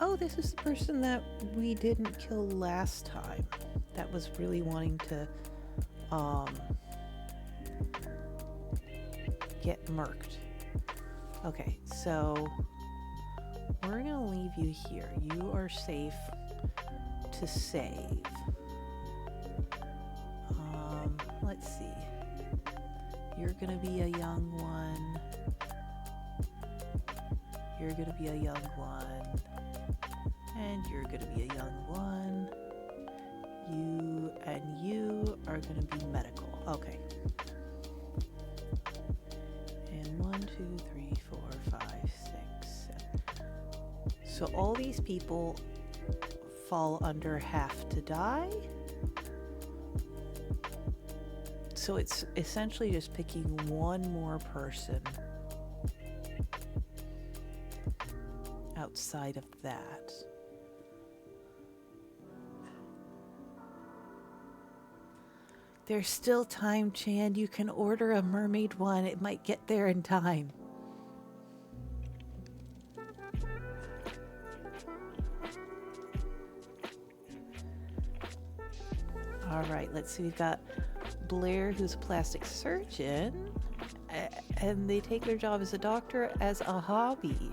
Oh, this is the person that we didn't kill last time. That was really wanting to, get murked. Okay, so... We're gonna leave you here. You are safe to save. Let's see. You're gonna be a young one. You're gonna be a young one. And you're gonna be a young one. You and you are gonna be medical. Okay. And 1, 2, 3, 4, 5, 6, 7. So all these people fall under have to die. So it's essentially just picking one more person outside of that. There's still time, Chan. You can order a mermaid one. It might get there in time. All right, let's see. We've got Blair, who's a plastic surgeon, and they take their job as a doctor as a hobby.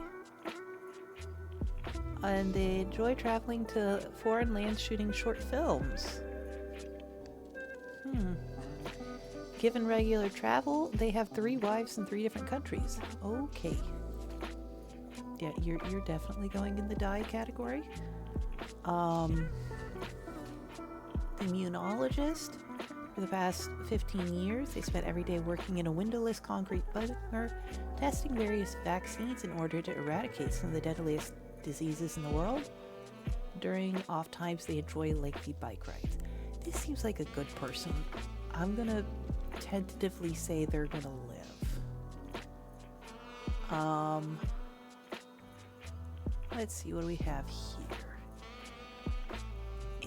And they enjoy traveling to foreign lands shooting short films. given regular travel, they have 3 wives in 3 different countries. Okay. Yeah, you're definitely going in the die category. Immunologist. For the past 15 years, they spent every day working in a windowless concrete bunker, testing various vaccines in order to eradicate some of the deadliest diseases in the world. During off times, they enjoy lengthy bike rides. This seems like a good person. I'm gonna tentatively say they're gonna live. Let's see, what do we have here?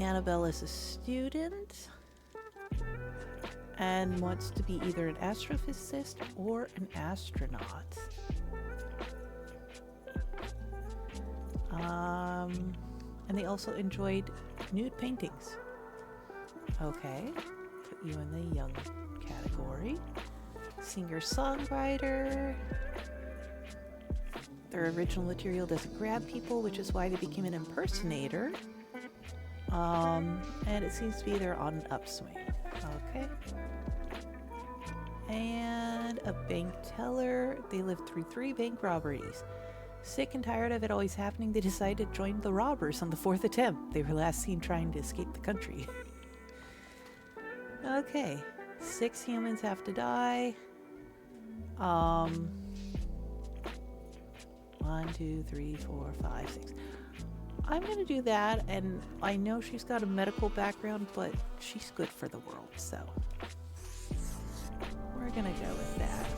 Annabelle is a student and wants to be either an astrophysicist or an astronaut. And they also enjoyed nude paintings. Okay, put you in the young category. Singer-songwriter. Their original material doesn't grab people, which is why they became an impersonator. And it seems to be they're on an upswing. Okay. And a bank teller. They lived through 3 bank robberies. Sick and tired of it always happening, they decided to join the robbers on the 4th attempt. They were last seen trying to escape the country. Okay. 6 humans have to die. 1, 2, 3, 4, 5, 6. I'm gonna do that, and I know she's got a medical background, but she's good for the world, so we're gonna go with that.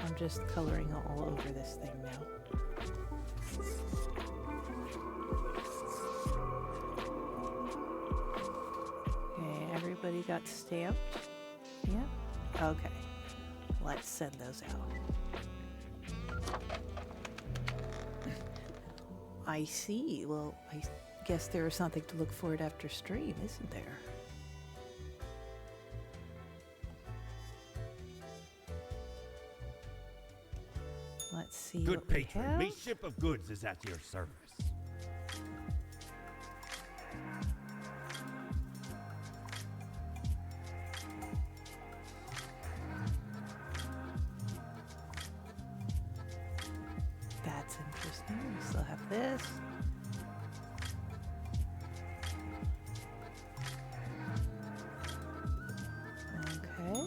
I'm just coloring all over this thing now. Okay, everybody got stamped? Yeah? Okay. Let's send those out. I see. Well, I guess there is something to look forward after stream, isn't there? Let's see. Good what we patron, have. me ship of goods is at your service. That's interesting. We still have this. Okay.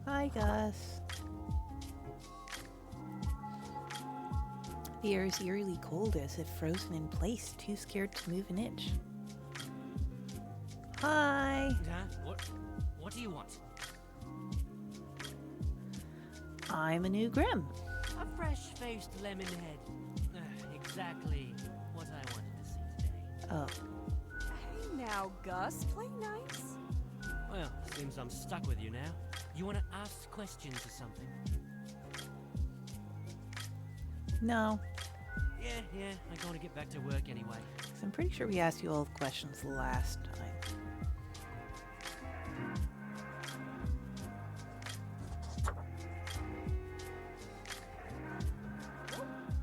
Hi, Gus. The air is eerily cold, as if frozen in place, too scared to move an inch. Hi. What do you want? I'm a new Grim. A fresh-faced lemon head. Exactly what I wanted to see today. Oh, Hey now, Gus, play nice. Well, seems I'm stuck with you now. You want to ask questions or something? no. Yeah, I'm going to get back to work anyway. 'Cause I'm pretty sure we asked you all the questions last time.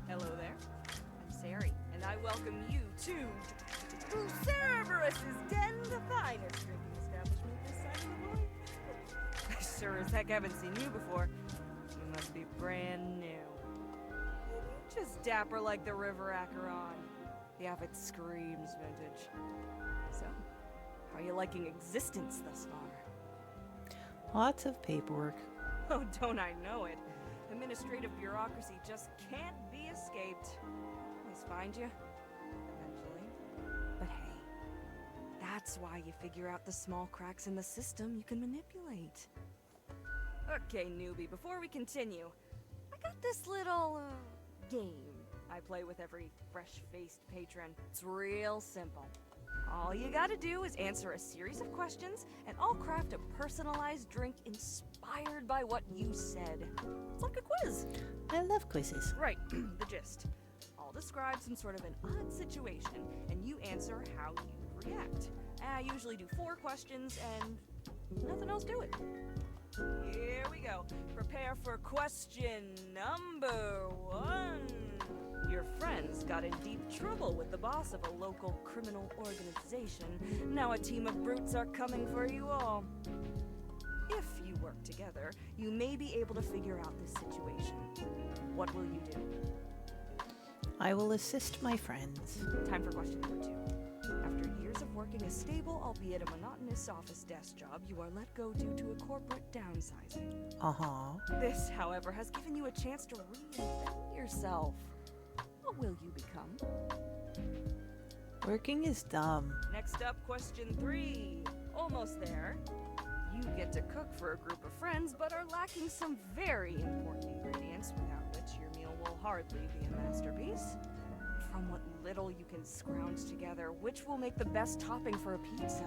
Hello there. I'm Sari, and I welcome you to Cerberus's Den, the finest drinking establishment this side of the void. I sure as heck haven't seen you before. You must be brand new. You just dapper like the River Acheron. The outfit screams vintage. So, how are you liking existence thus far? Lots of paperwork. Oh, don't I know it? Administrative bureaucracy just can't be escaped. Always find you, eventually. But hey, that's why you figure out the small cracks in the system you can manipulate. Okay, newbie, before we continue, I got this little, game I play with every fresh-faced patron. It's real simple. All you gotta do is answer a series of questions, and I'll craft a personalized drink inspired by what you said. It's like a quiz. I love quizzes. Right, the gist. I'll describe some sort of an odd situation, and you answer how you react. I usually do 4 questions and nothing else to it. Here we go. Prepare for question number 1. Your friends got in deep trouble with the boss of a local criminal organization. Now a team of brutes are coming for you all. If you work together, you may be able to figure out this situation. What will you do? I will assist my friends. Time for question number 2. After years of working a stable, albeit a monotonous office desk job, you are let go due to a corporate downsizing. This, however, has given you a chance to reinvent yourself. What will you become? Working is dumb. Next up, question 3. Almost there. You get to cook for a group of friends, but are lacking some very important ingredients without which your meal will hardly be a masterpiece. From what little you can scrounge together, which will make the best topping for a pizza?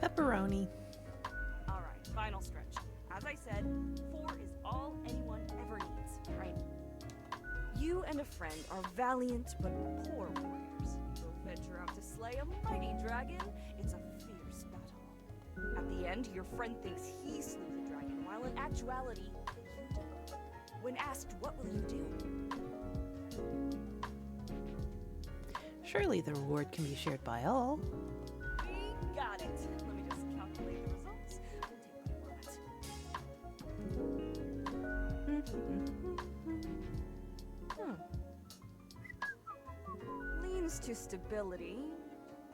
Pepperoni. Alright, final stretch. As I said, 4 is all anyone ever needs, right? You and a friend are valiant but poor warriors. You'll venture out to slay a mighty dragon. It's a fierce battle. At the end, your friend thinks he slew the dragon, while in actuality, you did. When asked, what will you do? Surely the reward can be shared by all. We got it. Let me just calculate the results. We'll take a moment. Leans to stability,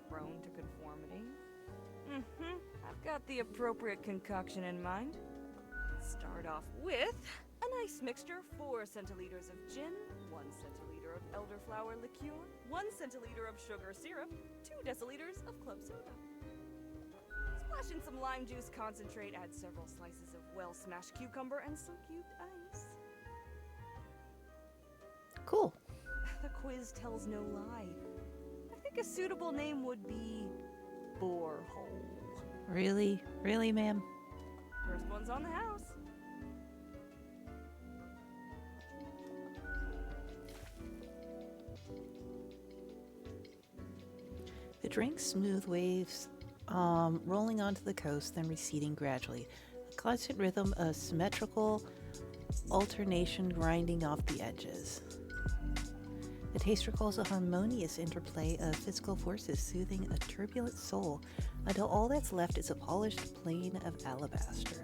prone to conformity. I've got the appropriate concoction in mind. Start off with a nice mixture: 4 centiliters of gin, 1 centiliter of elderflower liqueur, 1 centiliter of sugar syrup, 2 deciliters of club soda. Splash in some lime juice concentrate, add several slices of well-smashed cucumber and some cubed ice. Cool. The quiz tells no lie. I think a suitable name would be Borehole. Really? Really, ma'am? First one's on the house. The drink's smooth waves rolling onto the coast, then receding gradually. A constant rhythm of symmetrical alternation grinding off the edges. The taste recalls a harmonious interplay of physical forces soothing a turbulent soul until all that's left is a polished plane of alabaster.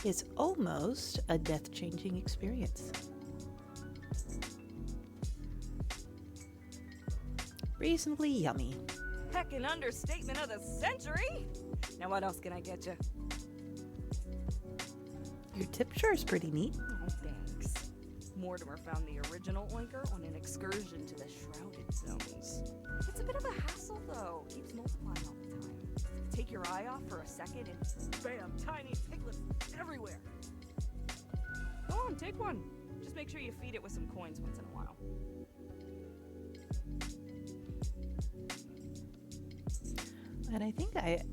It's almost a death-changing experience. Reasonably yummy. Heck, an understatement of the century! Now what else can I get you? Your tip jar is pretty neat. Oh, thanks. Mortimer found the original oinker on an excursion to the Shrouded Zones. It's a bit of a hassle, though. Keeps multiplying all the time. Take your eye off for a second and bam, tiny piglets everywhere. Go on, take one. Just make sure you feed it with some coins once in a while. And I think I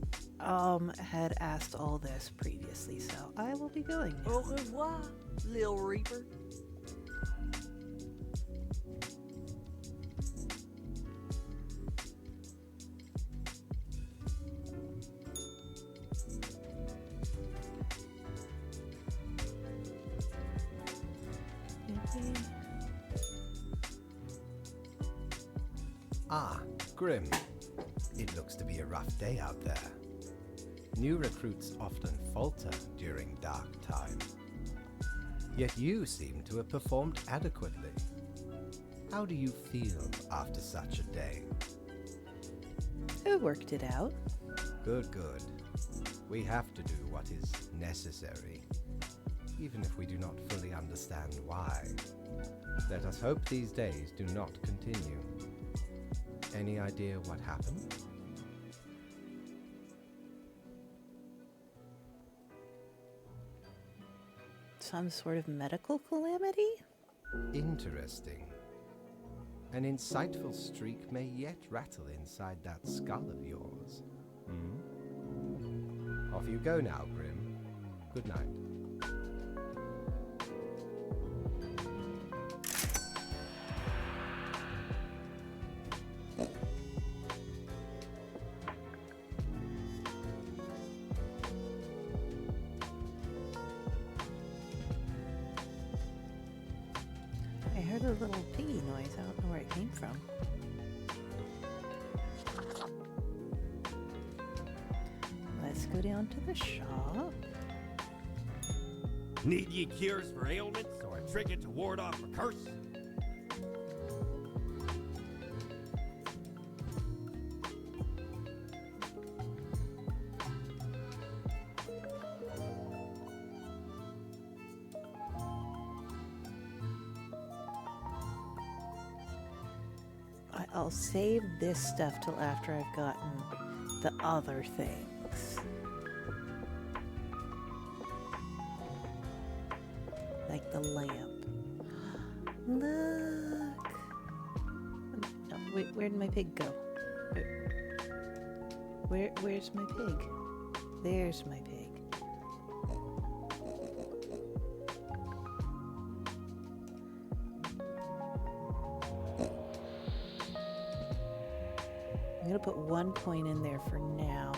had asked all this previously, so I will be going now. Au revoir, Lil Reaper. Ah, Grim. It looks to be a rough day out there. New recruits often falter during dark time. Yet you seem to have performed adequately. How do you feel after such a day? I worked it out. Good, good. We have to do what is necessary, even if we do not fully understand why. Let us hope these days do not continue. Any idea what happened? Some sort of medical calamity? Interesting. An insightful streak may yet rattle inside that skull of yours. Off you go now, Grim. Good night. a little piggy noise. I don't know where it came from. Let's go down to the shop. Need ye cures for ailments or a trinket to ward off a curse? I'll save this stuff till after I've gotten the other things. Like the lamp. Look! No, where'd my pig go? Where's my pig? There's my pig. I'm gonna put 1 coin in there for now.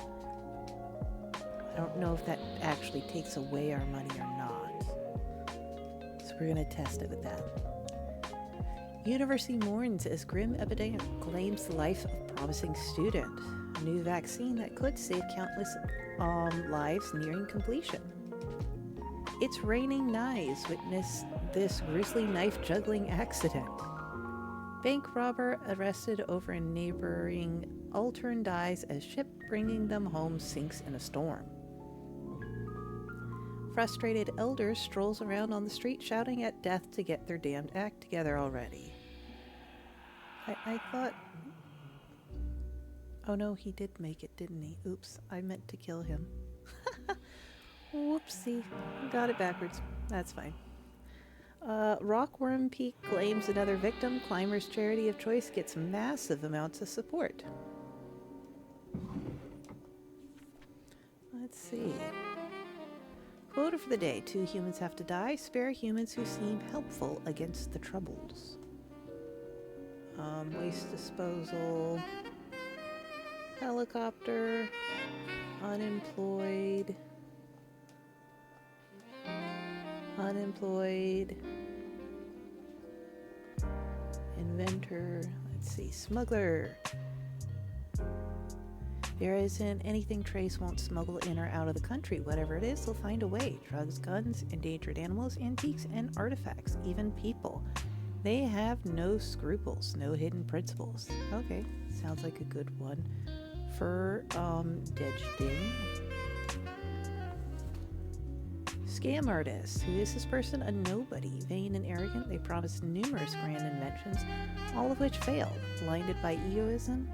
I don't know if that actually takes away our money or not. So we're gonna test it with that. University mourns as grim epidemic claims the life of promising student. A new vaccine that could save countless lives nearing completion. It's raining knives. Witness this grisly knife juggling accident. Bank robber arrested over a neighboring Altern dies as ship bringing them home sinks in a storm. Frustrated elder strolls around on the street shouting at death to get their damned act together already. I thought... Oh no, he did make it, didn't he? Oops, I meant to kill him. Whoopsie. Got it backwards. That's fine. Rockworm Peak claims another victim. Climber's charity of choice gets massive amounts of support. Let's see. Quota for the day. 2 humans have to die. Spare humans who seem helpful against the troubles. Waste disposal. Helicopter. Unemployed. Unemployed. Inventor. Let's see. Smuggler. There isn't anything Trace won't smuggle in or out of the country. Whatever it is, they'll find a way. Drugs, guns, endangered animals, antiques, and artifacts. Even people. They have no scruples. No hidden principles. Okay. Sounds like a good one for, Dejdin. Scam artist. Who is this person? A nobody. Vain and arrogant, they promised numerous grand inventions, all of which failed. Blinded by egoism,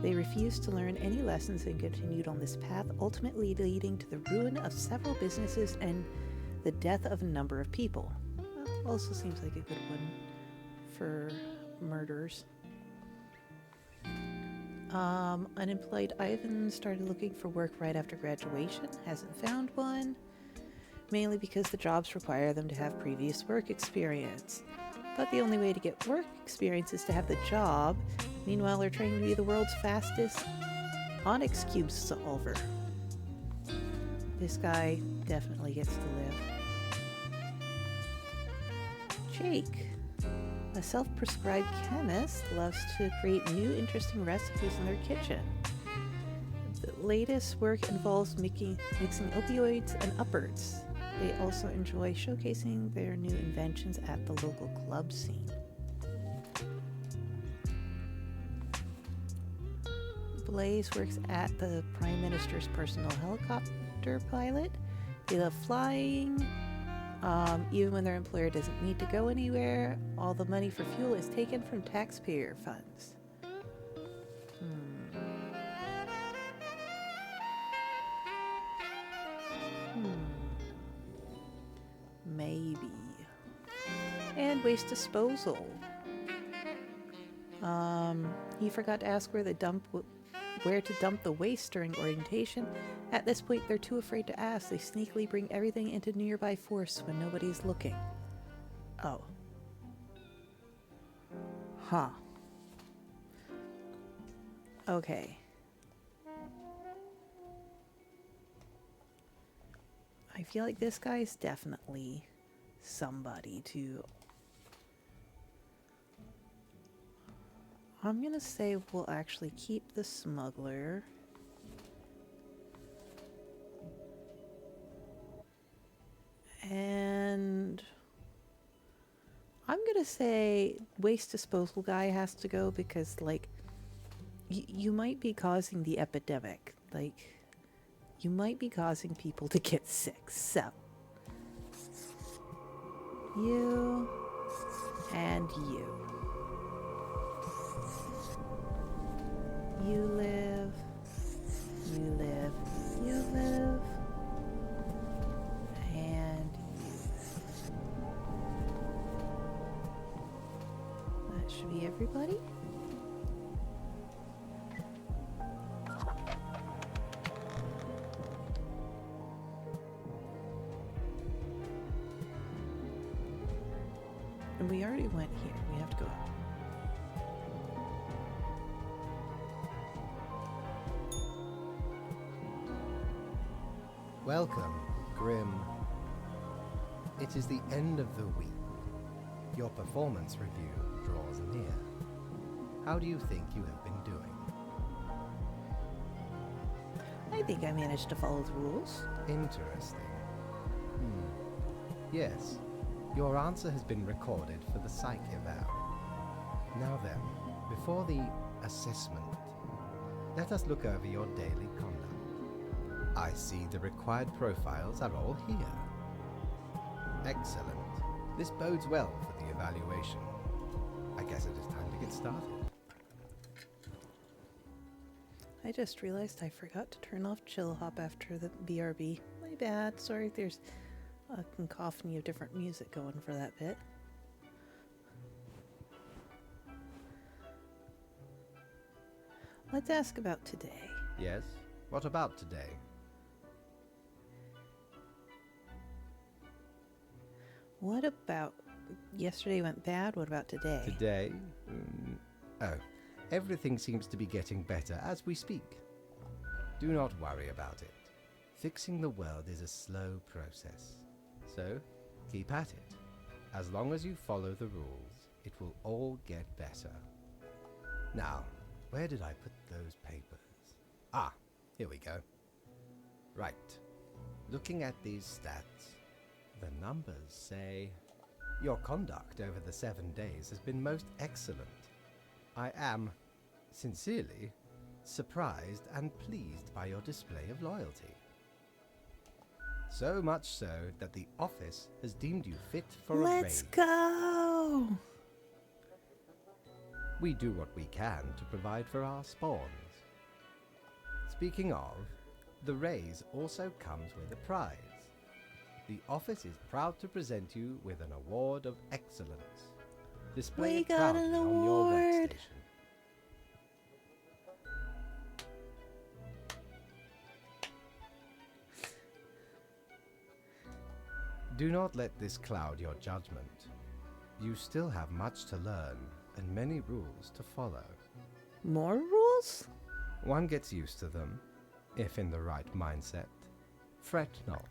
they refused to learn any lessons and continued on this path, ultimately leading to the ruin of several businesses and the death of a number of people. Also seems like a good one for murders. Unemployed Ivan started looking for work right after graduation. Hasn't found one. Mainly because the jobs require them to have previous work experience. But the only way to get work experience is to have the job. Meanwhile, they're training to be the world's fastest Onyx Cube solver. This guy definitely gets to live. Jake, a self-prescribed chemist, loves to create new interesting recipes in their kitchen. The latest work involves mixing opioids and uppers. They also enjoy showcasing their new inventions at the local club scene. Blaze works at the Prime Minister's personal helicopter pilot. They love flying. Even when their employer doesn't need to go anywhere, all the money for fuel is taken from taxpayer funds. Maybe. And waste disposal. He forgot to ask where to dump the waste during orientation. At this point, they're too afraid to ask. They sneakily bring everything into nearby force when nobody's looking. Oh. Huh. Okay. I feel like this guy is definitely somebody to I'm gonna say we'll actually keep the smuggler. And I'm gonna say waste disposal guy has to go because, like, you might be causing the epidemic. Like, you might be causing people to get sick. So, you and you. You live. You live. You live. And you live. That should be everybody. And we already went here. We have to go up. Welcome, Grim. It is the end of the week. Your performance review draws near. How do you think you have been doing? I think I managed to follow the rules. Interesting. Yes, your answer has been recorded for the psych eval. Now then, before the assessment, let us look over your daily conduct. I see the required profiles are all here. Excellent. This bodes well for the evaluation. I guess it is time to get started. I just realized I forgot to turn off Chill Hop after the BRB. My bad. Sorry if there's a cacophony of different music going for that bit. Let's ask about today. Yes? What about today? What about yesterday went bad? What about today? Today? Oh, everything seems to be getting better as we speak. Do not worry about it. Fixing the world is a slow process. So, keep at it. As long as you follow the rules, it will all get better. Now, where did I put those papers? Ah, here we go. Right. Looking at these stats, the numbers say your conduct over the 7 days has been most excellent. I am, sincerely, surprised and pleased by your display of loyalty. So much so that the office has deemed you fit for a raid. Let's go! We do what we can to provide for our spawns. Speaking of, the raise also comes with a prize. The office is proud to present you with an award of excellence. Display We it got proudly an on your award. workstation. Do not let this cloud your judgment. You still have much to learn and many rules to follow. More rules? One gets used to them, if in the right mindset. Fret not.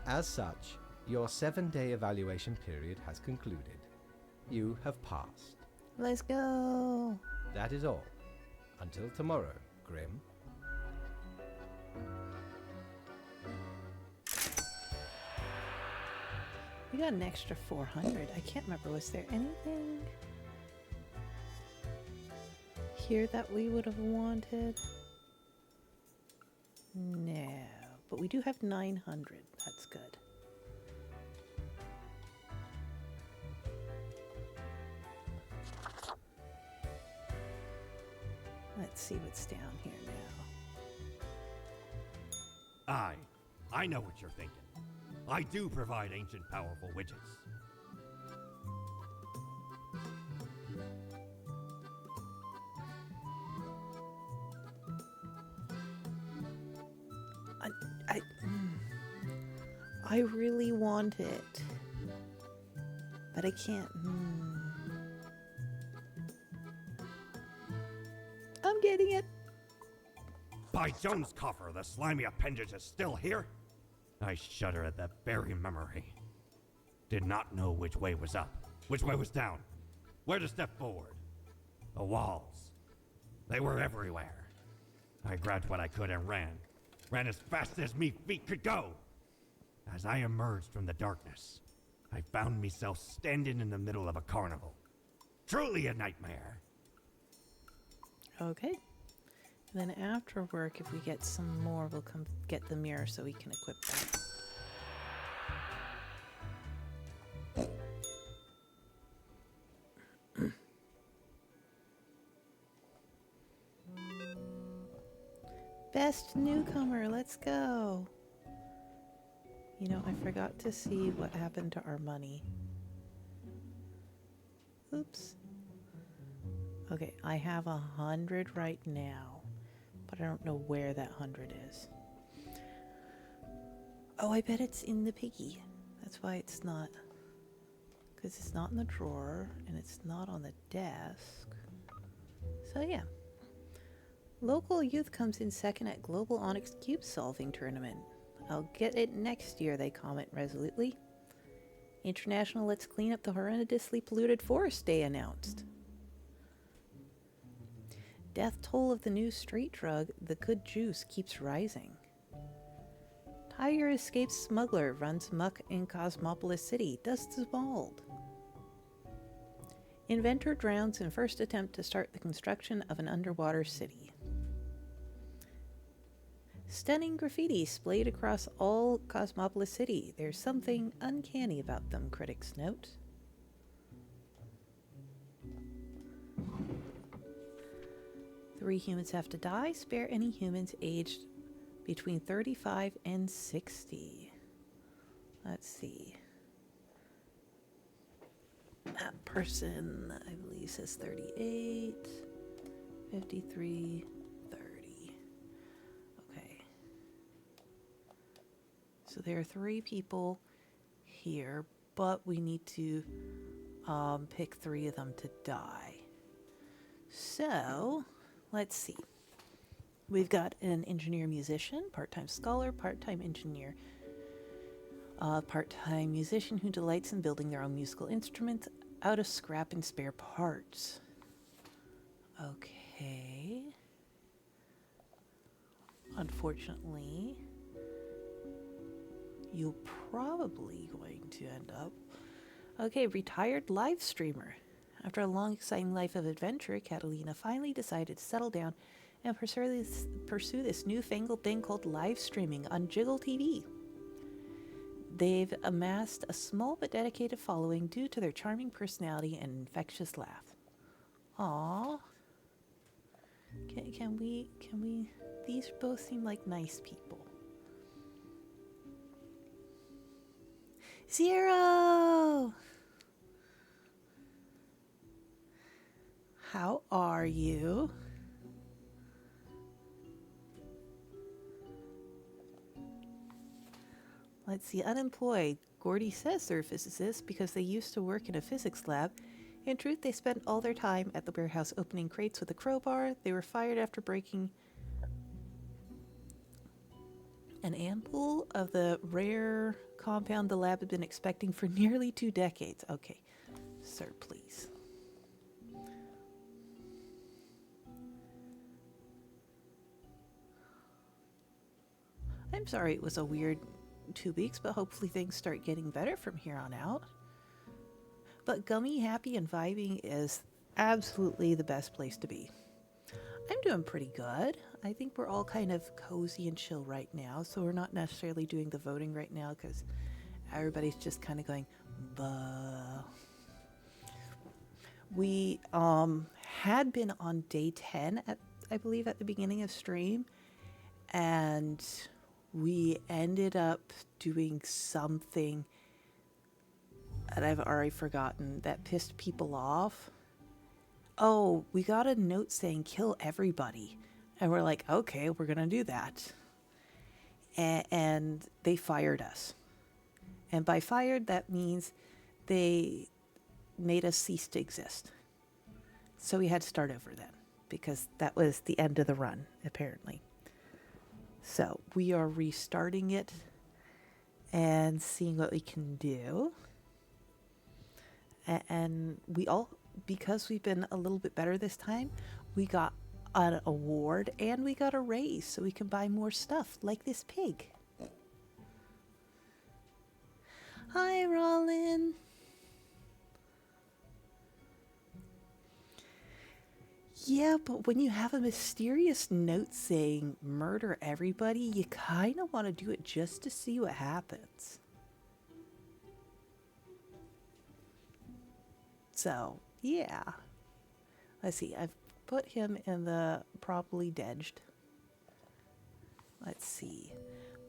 As such, your 7-day evaluation period has concluded. You have passed. Let's go! That is all. Until tomorrow, Grim. We got an extra 400. I can't remember. Was there anything here that we would have wanted? No. But we do have 900. That's good. Let's see what's down here now. I know what you're thinking. I do provide ancient powerful witches. I really want it, but I can't. I'm getting it. By Jones' coffer, the slimy appendage is still here? I shudder at that very memory. Did not know which way was up, which way was down, where to step forward. the walls. They were everywhere. I grabbed what I could and ran. Ran as fast as me feet could go. As I emerged from the darkness, I found myself standing in the middle of a carnival. Truly a nightmare. Okay. And then after work, if we get some more, we'll come get the mirror so we can equip that. Best newcomer, let's go. You know, I forgot to see what happened to our money. Oops. Okay, I have 100 right now, but I don't know where that 100 is. Oh, I bet it's in the piggy. That's why it's not, because it's not in the drawer and it's not on the desk. So yeah. Local youth comes in second at Global Onyx Cube Solving Tournament. I'll get it next year, they comment resolutely. International Let's Clean Up the Horrendously Polluted Forest Day announced. Death toll of the new street drug, the good juice, keeps rising. Tiger escapes smuggler, runs muck in Cosmopolis City, dusts is bald. Inventor drowns in first attempt to start the construction of an underwater city. Stunning graffiti splayed across all Cosmopolis City. There's something uncanny about them, critics note. Three humans have to die. Spare any humans aged between 35 and 60. Let's see. That person, I believe, says 38, 53, 30. Okay. So there are 3 people here, but we need to pick 3 of them to die. So, let's see. We've got an engineer musician, part-time scholar, part-time engineer, part-time musician who delights in building their own musical instruments out of scrap and spare parts. Okay. Unfortunately, you're probably going to end up... Okay, retired live streamer. After a long, exciting life of adventure, Catalina finally decided to settle down and pursue this newfangled thing called live streaming on Jiggle TV. They've amassed a small but dedicated following due to their charming personality and infectious laugh. Aww. Can we... These both seem like nice people. Zero! How are you? Let's see, unemployed. Gordy says they're physicists because they used to work in a physics lab. In truth, they spent all their time at the warehouse opening crates with a crowbar. They were fired after breaking an ampoule of the rare compound the lab had been expecting for nearly 2 decades. Okay, sir, please. I'm sorry it was a weird 2 weeks, but hopefully things start getting better from here on out. But gummy, happy, and vibing is absolutely the best place to be. I'm doing pretty good. I think we're all kind of cozy and chill right now, so we're not necessarily doing the voting right now because everybody's just kind of going, bah. We had been on day 10, I believe, at the beginning of stream, and we ended up doing something that I've already forgotten that pissed people off. Oh, we got a note saying kill everybody. And we're like, okay, we're going to do that. And they fired us. And by fired, that means they made us cease to exist. So we had to start over then, because that was the end of the run, apparently. So we are restarting it and seeing what we can do. And we all because we've been a little bit better this time, we got an award and we got a raise so we can buy more stuff like this pig. Hi, Rollin. Yeah, but when you have a mysterious note saying murder everybody, you kind of want to do it just to see what happens. So, yeah. Let's see, I've put him in the properly dedged. Let's see.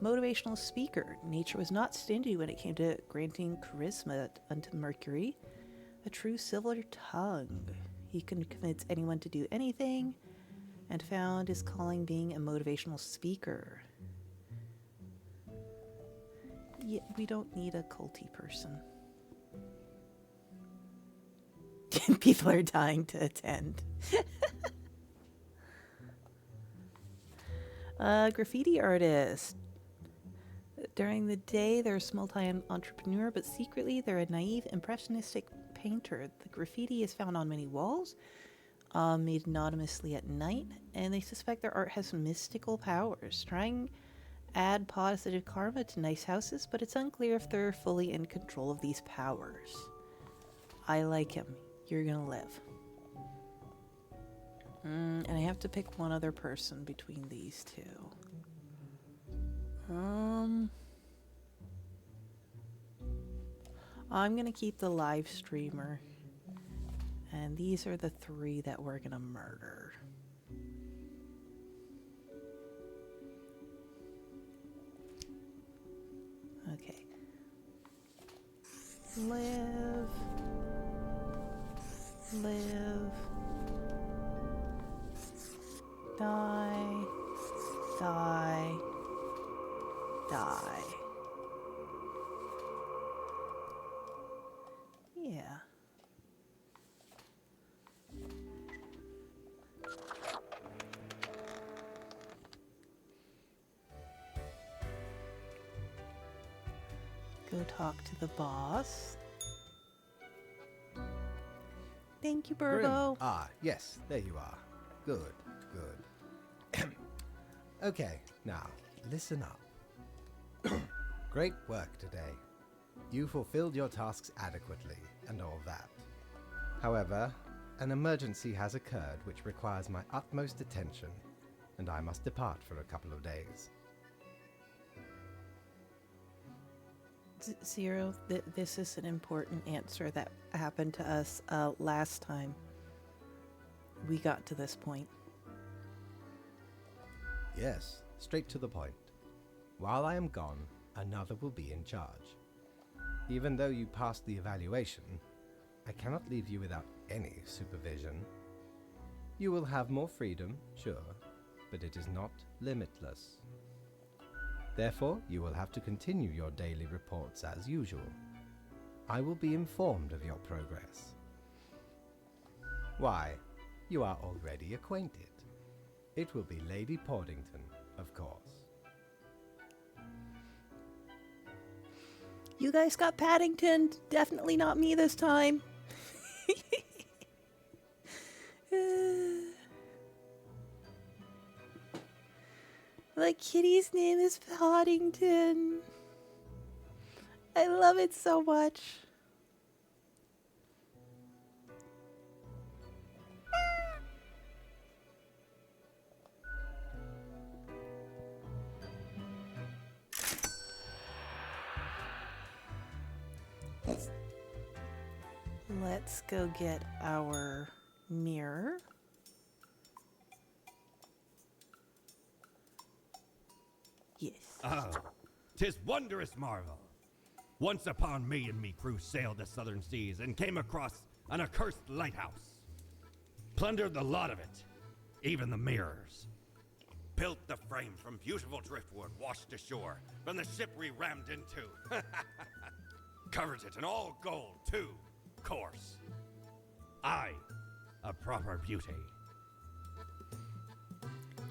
Motivational speaker. Nature was not stingy when it came to granting charisma unto Mercury. A true silver tongue. He can convince anyone to do anything, and found his calling being a motivational speaker. Yeah, we don't need a culty person. People are dying to attend. Graffiti artist. During the day, they're a small-time entrepreneur, but secretly they're a naive, impressionistic painter. The graffiti is found on many walls, made anonymously at night, and they suspect their art has mystical powers, trying add positive karma to nice houses, but it's unclear if they're fully in control of these powers. I like him. You're gonna live. And I have to pick one other person between these two. I'm gonna keep the live streamer. And these are the 3 that we're gonna murder. Okay. Live. Live. Die. Die. Die. Yeah. Go talk to the boss. Thank you, Grim. Burbo. Ah, yes, there you are. Good, good. Okay, now, listen up. Great work today. You fulfilled your tasks adequately, and all that. However, an emergency has occurred which requires my utmost attention, and I must depart for a couple of days. Zero, this is an important answer that happened to us last time we got to this point. Yes, straight to the point. While I am gone, another will be in charge. Even though you passed the evaluation, I cannot leave you without any supervision. You will have more freedom, sure, but it is not limitless. Therefore, you will have to continue your daily reports as usual. I will be informed of your progress. Why, you are already acquainted. It will be Lady Portington, of course. You guys got Paddington. Definitely not me this time. The kitty's name is Paddington. I love it so much. Let's go get our mirror. Yes. Oh, 'tis wondrous marvel. Once upon me and me crew sailed the southern seas and came across an accursed lighthouse. Plundered the lot of it, even the mirrors. Built the frame from beautiful driftwood washed ashore from the ship we rammed into. Covered it in all gold, too, course. Aye, a proper beauty.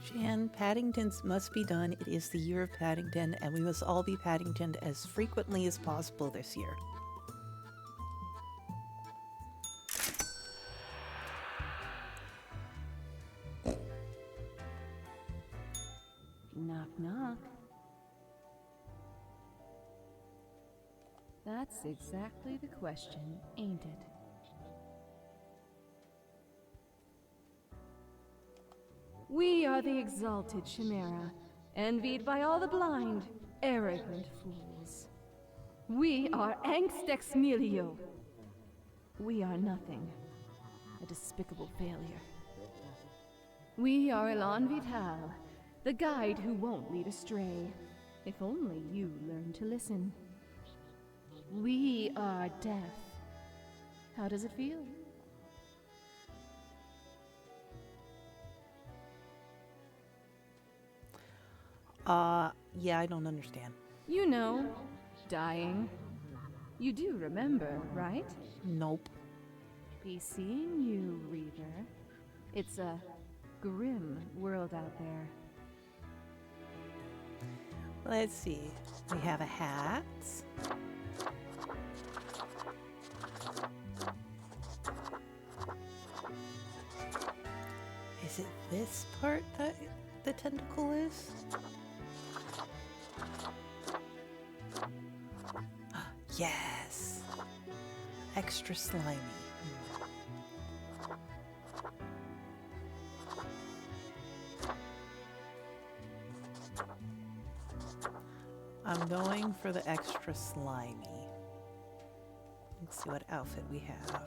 Jan, Paddingtons must be done. It is the year of Paddington, and we must all be Paddingtoned as frequently as possible this year. knock. That's exactly the question, ain't it? We are the exalted Chimera, envied by all the blind, arrogant fools. We are Angst Ex Nihilo. We are nothing, a despicable failure. We are Elan Vital, the guide who won't lead astray, if only you learn to listen. We are death. How does it feel? Yeah, I don't understand. You know, dying. You do remember, right? Nope. Be seeing you, Reaver. It's a grim world out there. Let's see. We have a hat. Is it this part that the tentacle is? Yes! Extra slimy. I'm going for the extra slimy. Let's see what outfit we have.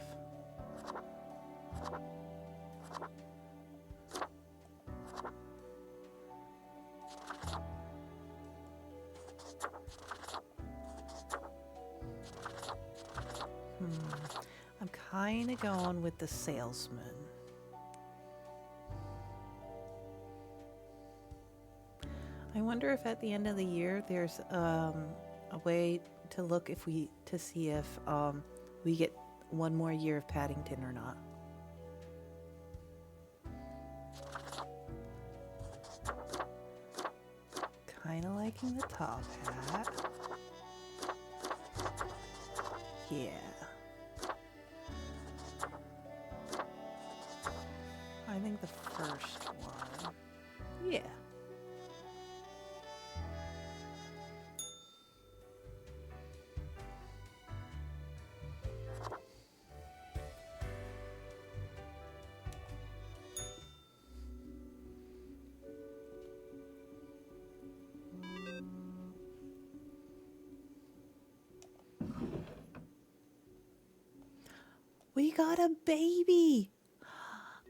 I'm kind of going with the salesman. I wonder if at the end of the year there's a way to look to see if we get one more year of Paddington or not. Kind of liking the top hat. Yeah. I think the first one. Yeah. We got a baby!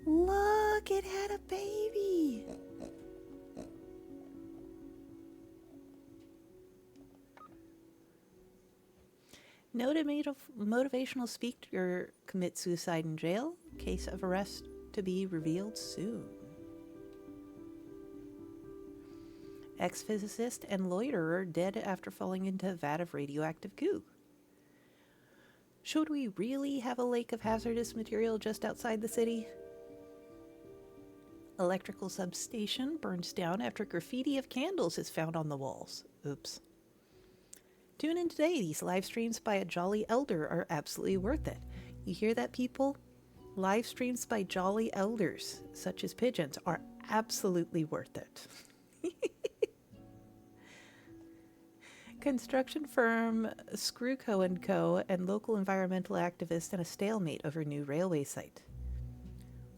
Look, it had a baby! Noted motivational speaker commits suicide in jail. Case of arrest to be revealed soon. Ex-physicist and loiterer dead after falling into a vat of radioactive goo. Should we really have a lake of hazardous material just outside the city? Electrical substation burns down after graffiti of candles is found on the walls. Oops. Tune in today. These live streams by a jolly elder are absolutely worth it. You hear that, people? Live streams by jolly elders, such as pigeons, are absolutely worth it. Construction firm Screwco & Co. and local environmental activists in a stalemate over new railway site.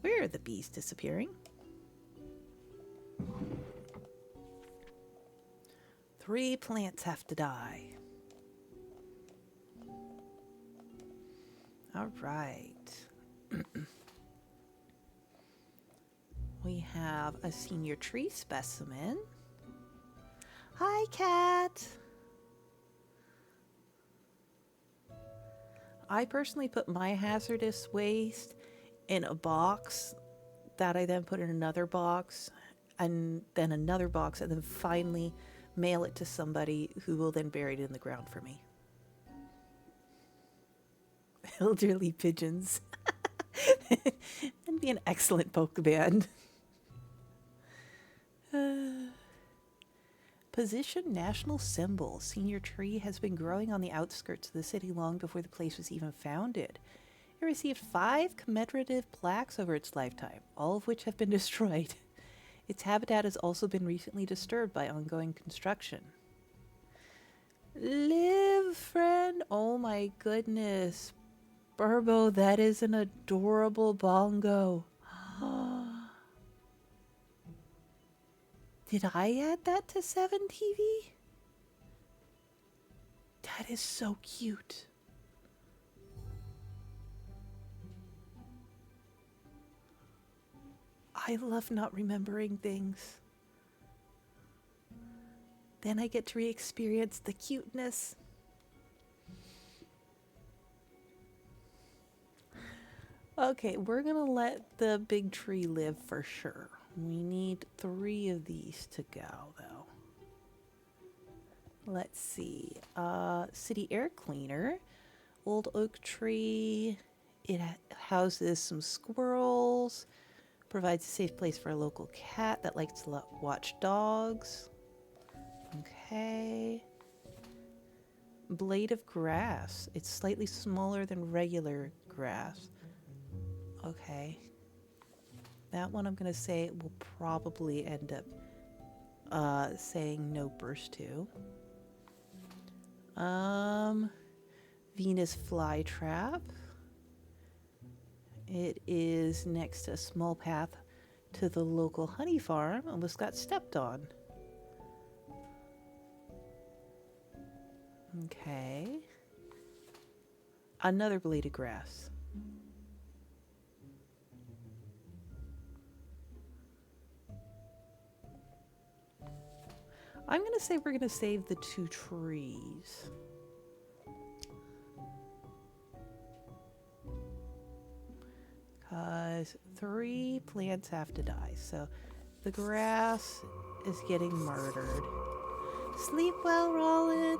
Where are the bees disappearing? 3 plants have to die. All right. We have a senior tree specimen. Hi, cat. I personally put my hazardous waste in a box that I then put in another box and then another box and then finally mail it to somebody who will then bury it in the ground for me. Elderly pigeons. That'd be an excellent Pokemon. Position national symbol. Senior tree has been growing on the outskirts of the city long before the place was even founded. It received 5 commemorative plaques over its lifetime, all of which have been destroyed. Its habitat has also been recently disturbed by ongoing construction. Live, friend! Oh my goodness. Burbo, that is an adorable bongo. Did I add that to 7TV? That is so cute. I love not remembering things. Then I get to re-experience the cuteness. Okay, we're gonna let the big tree live for sure. We need 3 of these to go, though. Let's see. City air cleaner. Old oak tree. It houses some squirrels. Provides a safe place for a local cat that likes to watch dogs. Okay. Blade of grass. It's slightly smaller than regular grass. Okay. That one I'm going to say will probably end up saying no burst to. Venus flytrap. It is next to a small path to the local honey farm. Almost got stepped on. Okay. Another blade of grass. I'm going to say we're going to save the 2 trees. Because 3 plants have to die. So the grass is getting murdered. Sleep well, Rollin.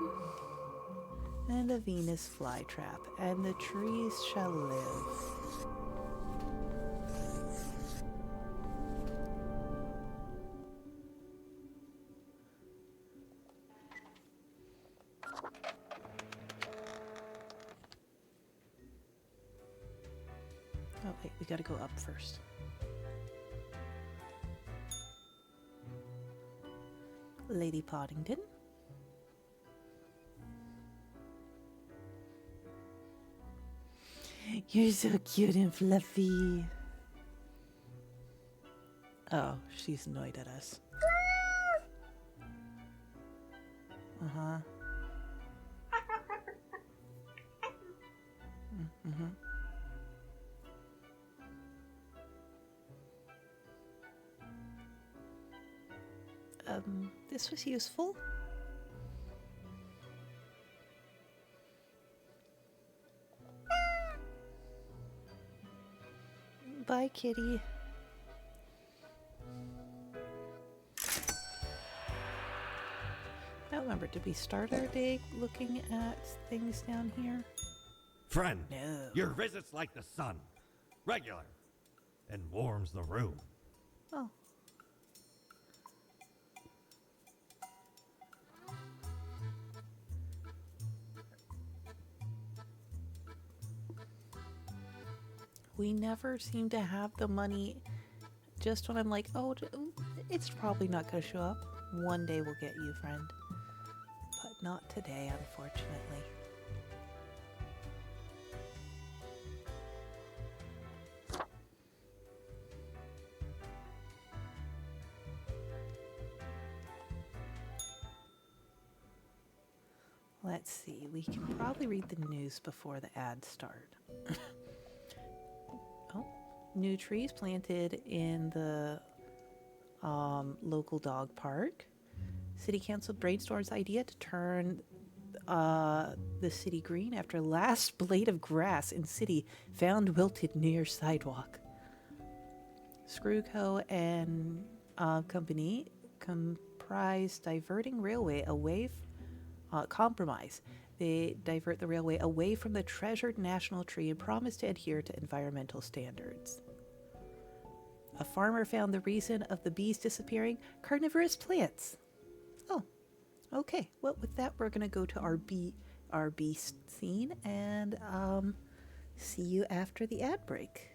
And a Venus flytrap. And the trees shall live. Oh wait, we gotta go up first. Lady Poddington. You're so cute and fluffy. Oh, she's annoyed at us. Uh-huh. Mm-hmm. This was useful. Bye, kitty. Now remember, did we start our day looking at things down here? Friend, No. your visit's like the sun. Regular. And warms the room. Oh. We never seem to have the money just when I'm like, oh, it's probably not going to show up. One day we'll get you, friend. But not today, unfortunately. Let's see, we can probably read the news before the ads start. Oh, new trees planted in the local dog park. City Council brainstorms idea to turn the city green after last blade of grass in city found wilted near sidewalk. Screwco and company comprise diverting railway away compromise. They divert the railway away from the treasured national tree and promise to adhere to environmental standards. A farmer found the reason of the bees disappearing: carnivorous plants. Oh, okay. Well, with that, we're gonna go to our bee scene and see you after the ad break.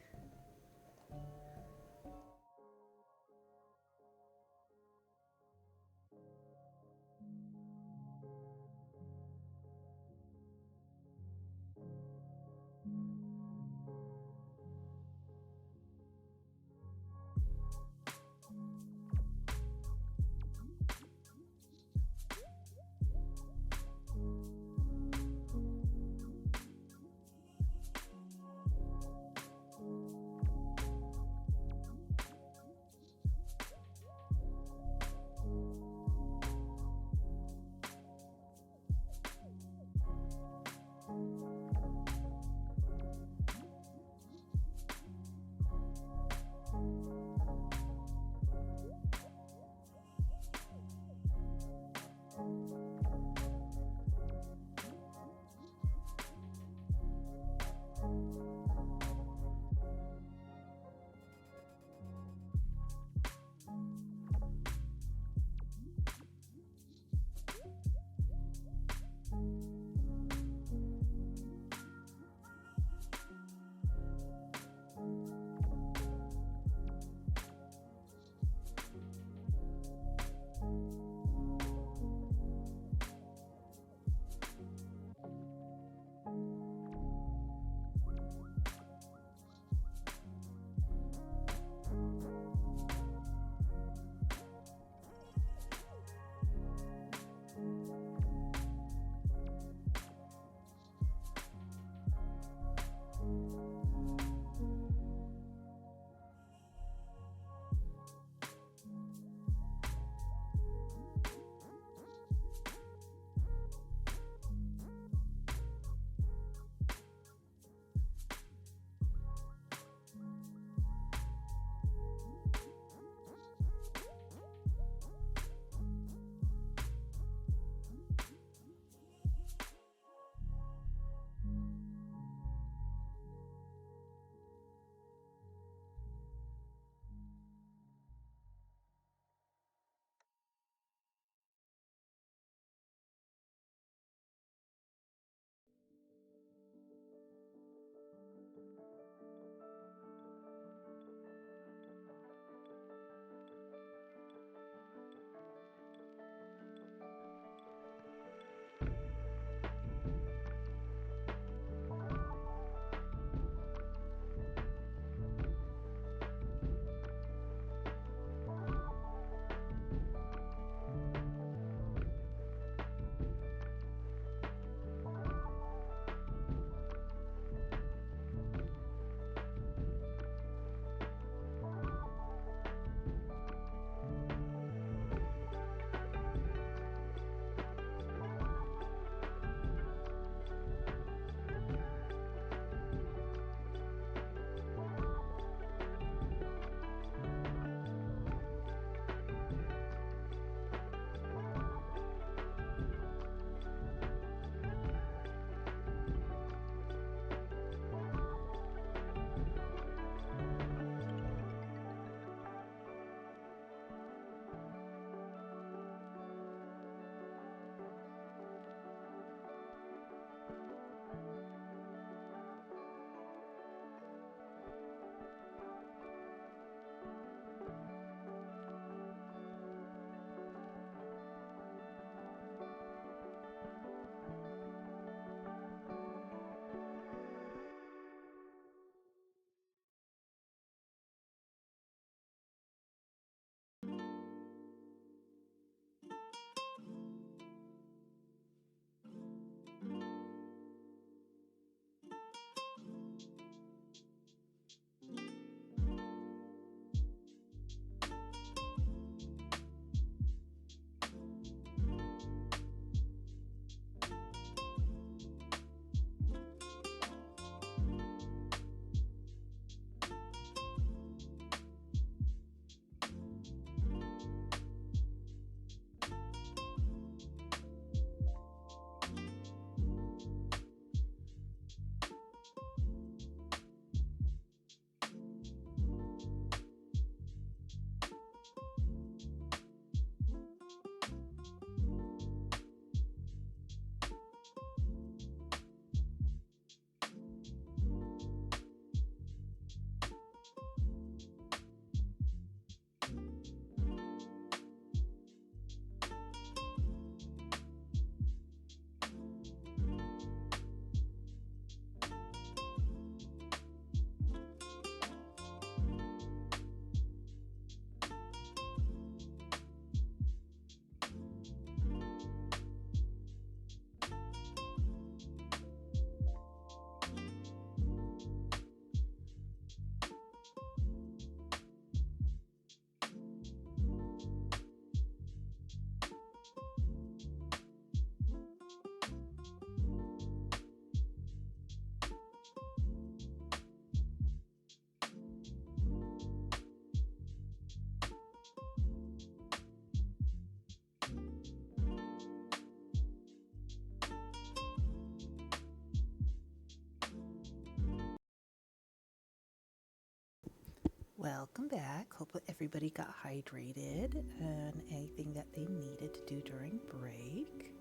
Welcome back. Hope that everybody got hydrated and anything that they needed to do during break.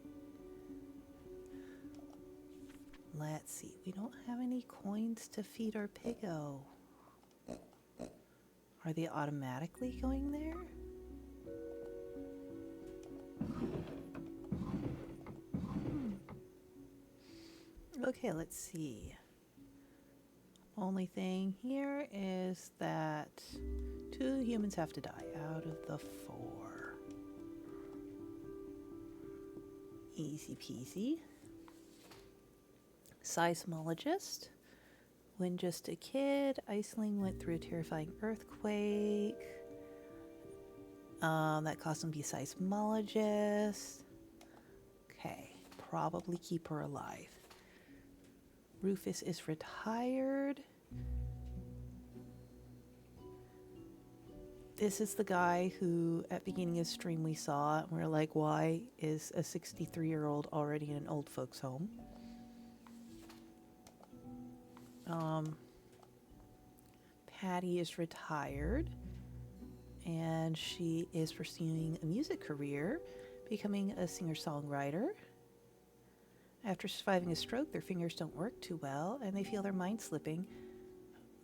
Let's see. We don't have any coins to feed our piggo. Are they automatically going there? Okay, let's see. Only thing here is that 2 humans have to die out of the 4. Easy peasy. Seismologist. When just a kid, Iceling went through a terrifying earthquake. That caused him to be a seismologist. Okay, probably keep her alive. Rufus is retired. This is the guy who, at beginning of stream, we saw, and we were like, why is a 63-year-old already in an old folks' home? Patty is retired, and she is pursuing a music career, becoming a singer-songwriter. After surviving a stroke, their fingers don't work too well, and they feel their mind slipping.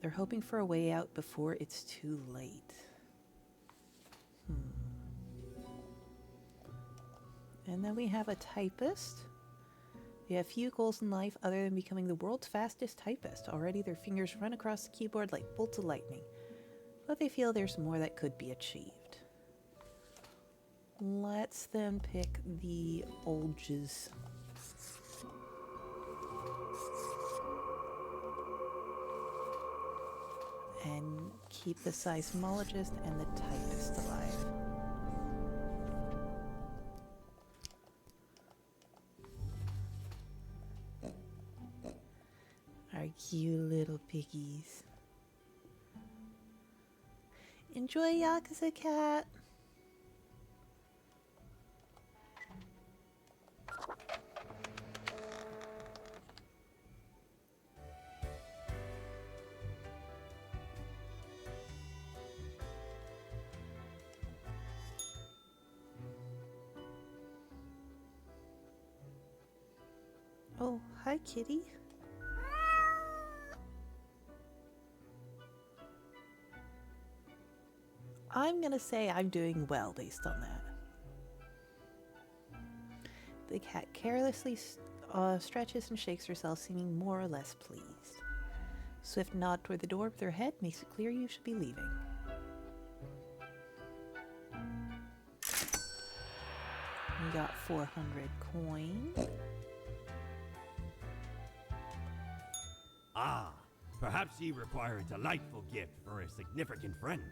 They're hoping for a way out before it's too late. And then we have a typist. They have few goals in life other than becoming the world's fastest typist. Already their fingers run across the keyboard like bolts of lightning. But they feel there's more that could be achieved. Let's then pick the Olges. And keep the seismologist and the typist alive. Our cute little piggies. Enjoy Yakuza Cat. Oh, hi, kitty. I'm gonna say I'm doing well based on that. The cat carelessly stretches and shakes herself, seeming more or less pleased. Swift nod toward the door with her head makes it clear you should be leaving. We got 400 coins. Ah, perhaps ye require a delightful gift for a significant friend.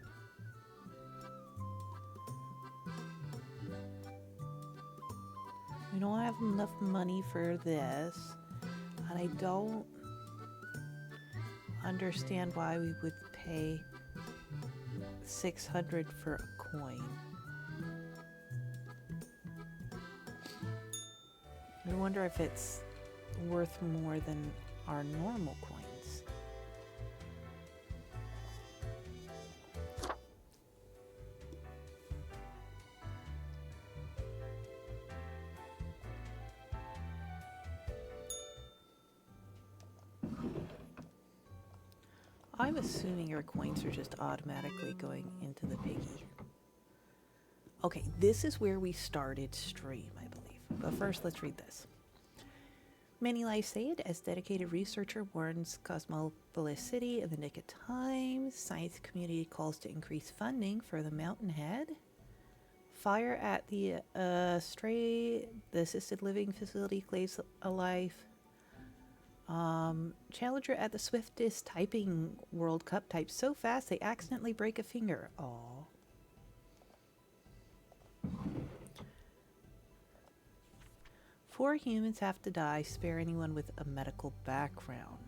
We don't have enough money for this, and I don't understand why we would pay 600 for a coin. I wonder if it's worth more than our normal coins. I'm assuming your coins are just automatically going into the piggy. Okay, this is where we started stream, I believe. But first, let's read this. Manilife Sayed, as dedicated researcher, warns Cosmopolis City in the nick of time. Science community calls to increase funding for the Mountainhead. Fire at the the assisted living facility claims a life. Challenger at the swiftest typing World Cup types so fast they accidentally break a finger. Aww. Four humans have to die. Spare anyone with a medical background.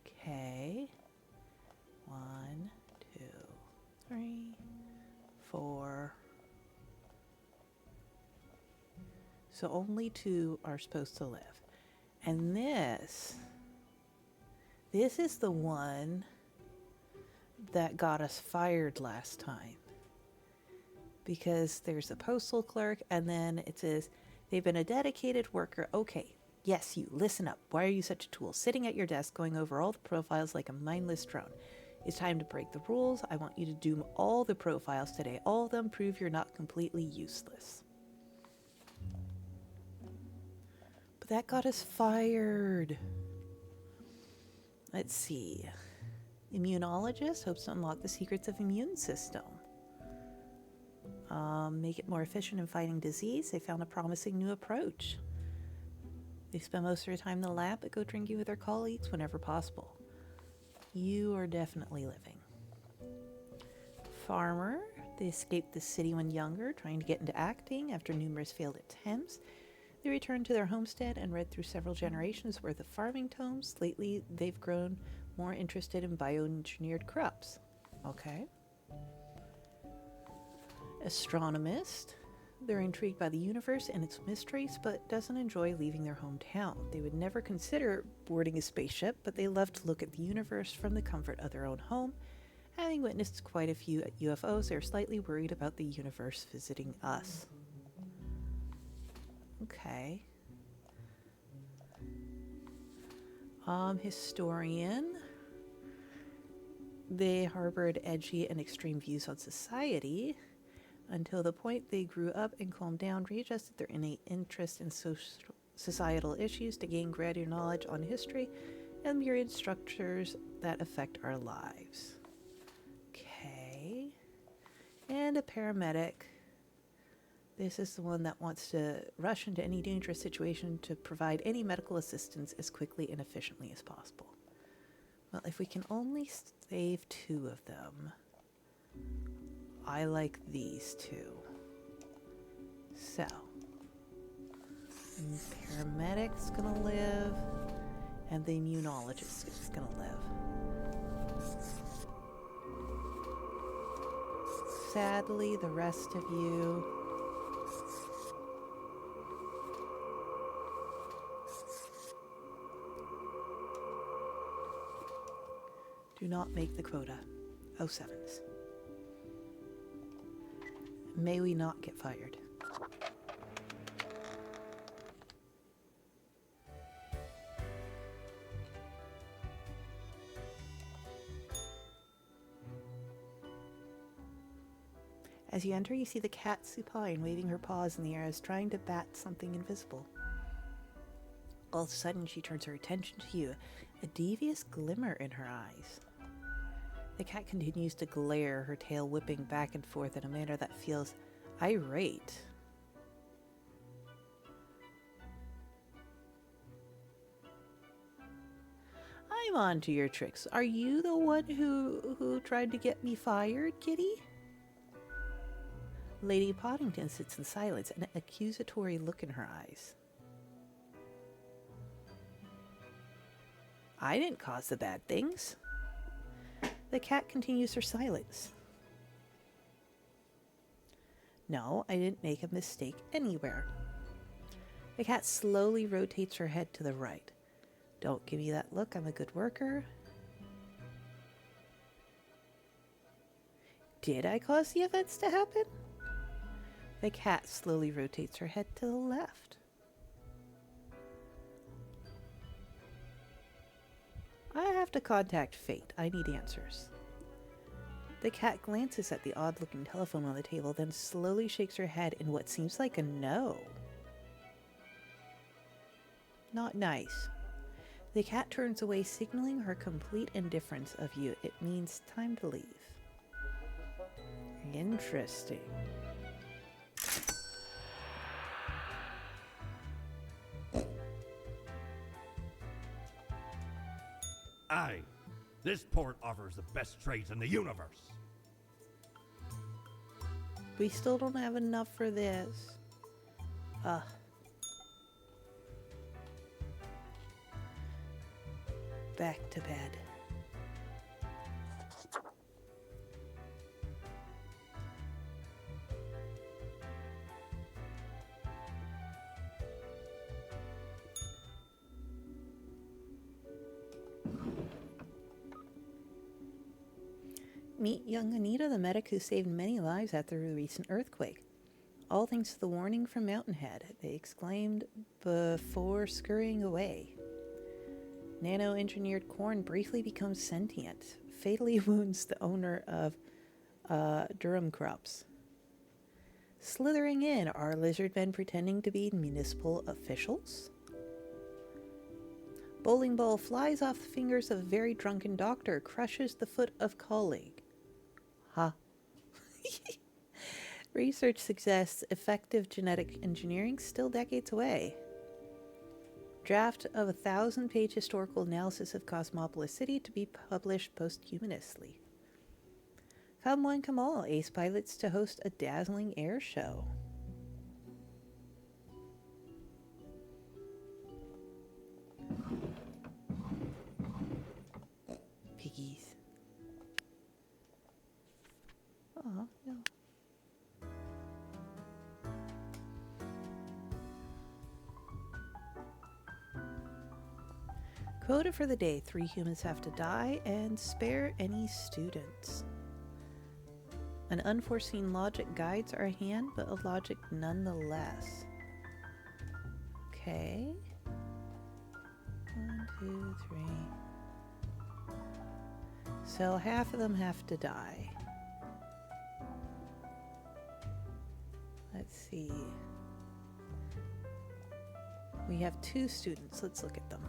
Okay. 1, 2, 3, 4. So only 2 are supposed to live. And this is the one that got us fired last time. Because there's a postal clerk, and then it says, they've been a dedicated worker. Okay, yes, you, listen up. Why are you such a tool? Sitting at your desk, going over all the profiles like a mindless drone. It's time to break the rules. I want you to do all the profiles today. All of them prove you're not completely useless. But that got us fired. Let's see. Immunologist hopes to unlock the secrets of immune system. Make it more efficient in fighting disease. They found a promising new approach. They spend most of their time in the lab, but go drinking with their colleagues whenever possible. You are definitely living. Farmer. They escaped the city when younger, trying to get into acting after numerous failed attempts. They returned to their homestead and read through several generations worth of farming tomes. Lately, they've grown more interested in bioengineered crops. Okay. Astronomist. They're intrigued by the universe and its mysteries, but doesn't enjoy leaving their hometown. They would never consider boarding a spaceship, but they love to look at the universe from the comfort of their own home. Having witnessed quite a few UFOs, they're slightly worried about the universe visiting us. Okay. Historian. They harbored edgy and extreme views on society until the point they grew up and calmed down, readjusted their innate interest in societal issues to gain greater knowledge on history and myriad structures that affect our lives. Okay. And a paramedic. This is the one that wants to rush into any dangerous situation to provide any medical assistance as quickly and efficiently as possible. Well, if we can only save 2 of them, I like these 2. So, the paramedic's gonna live, and the immunologist is gonna live. Sadly, the rest of you do not make the quota. 07s. May we not get fired. As you enter, you see the cat supine waving her paws in the air as trying to bat something invisible. All of a sudden, she turns her attention to you, a devious glimmer in her eyes. The cat continues to glare, her tail whipping back and forth in a manner that feels irate. I'm on to your tricks. Are you the one who tried to get me fired, kitty? Lady Poddington sits in silence, an accusatory look in her eyes. I didn't cause the bad things. The cat continues her silence. No, I didn't make a mistake anywhere. The cat slowly rotates her head to the right. Don't give me that look, I'm a good worker. Did I cause the events to happen? The cat slowly rotates her head to the left. I have to contact Fate. I need answers. The cat glances at the odd-looking telephone on the table, then slowly shakes her head in what seems like a no. Not nice. The cat turns away, signaling her complete indifference of you. It means time to leave. Interesting. Aye, this port offers the best trades in the universe. We still don't have enough for this. Back to bed. Meet young Anita, the medic who saved many lives after the recent earthquake. All thanks to the warning from Mountainhead, they exclaimed before scurrying away. Nano-engineered corn briefly becomes sentient, fatally wounds the owner of Durham crops. Slithering in are lizard men pretending to be municipal officials. Bowling ball flies off the fingers of a very drunken doctor, crushes the foot of colleague. Huh. Research suggests effective genetic engineering still decades away. Draft of a 1,000-page historical analysis of Cosmopolis City to be published posthumously. Come one, come all, ace pilots to host a dazzling air show. Piggies. Oh, no. Quota for the day: 3 humans have to die and spare any students. An unforeseen logic guides our hand, but a logic nonetheless. Okay. 1, 2, 3. So half of them have to die. Let's see. We have 2 students. Let's look at them.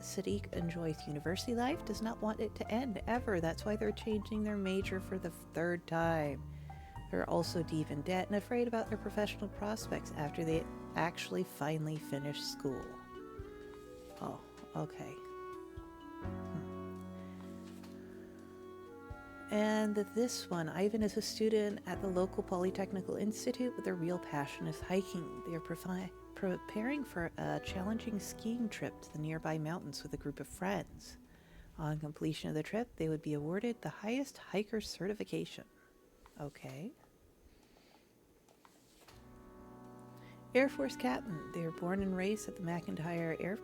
Sadiq enjoys university life, does not want it to end ever. That's why they're changing their major for the 3rd time. They're also deep in debt and afraid about their professional prospects after they actually finally finish school. Oh, okay. And this one, Ivan is a student at the local Polytechnical Institute, but their real passion is hiking. They are preparing for a challenging skiing trip to the nearby mountains with a group of friends. On completion of the trip, they would be awarded the highest hiker certification. Okay. Air Force Captain. They are born and raised at the McIntyre Air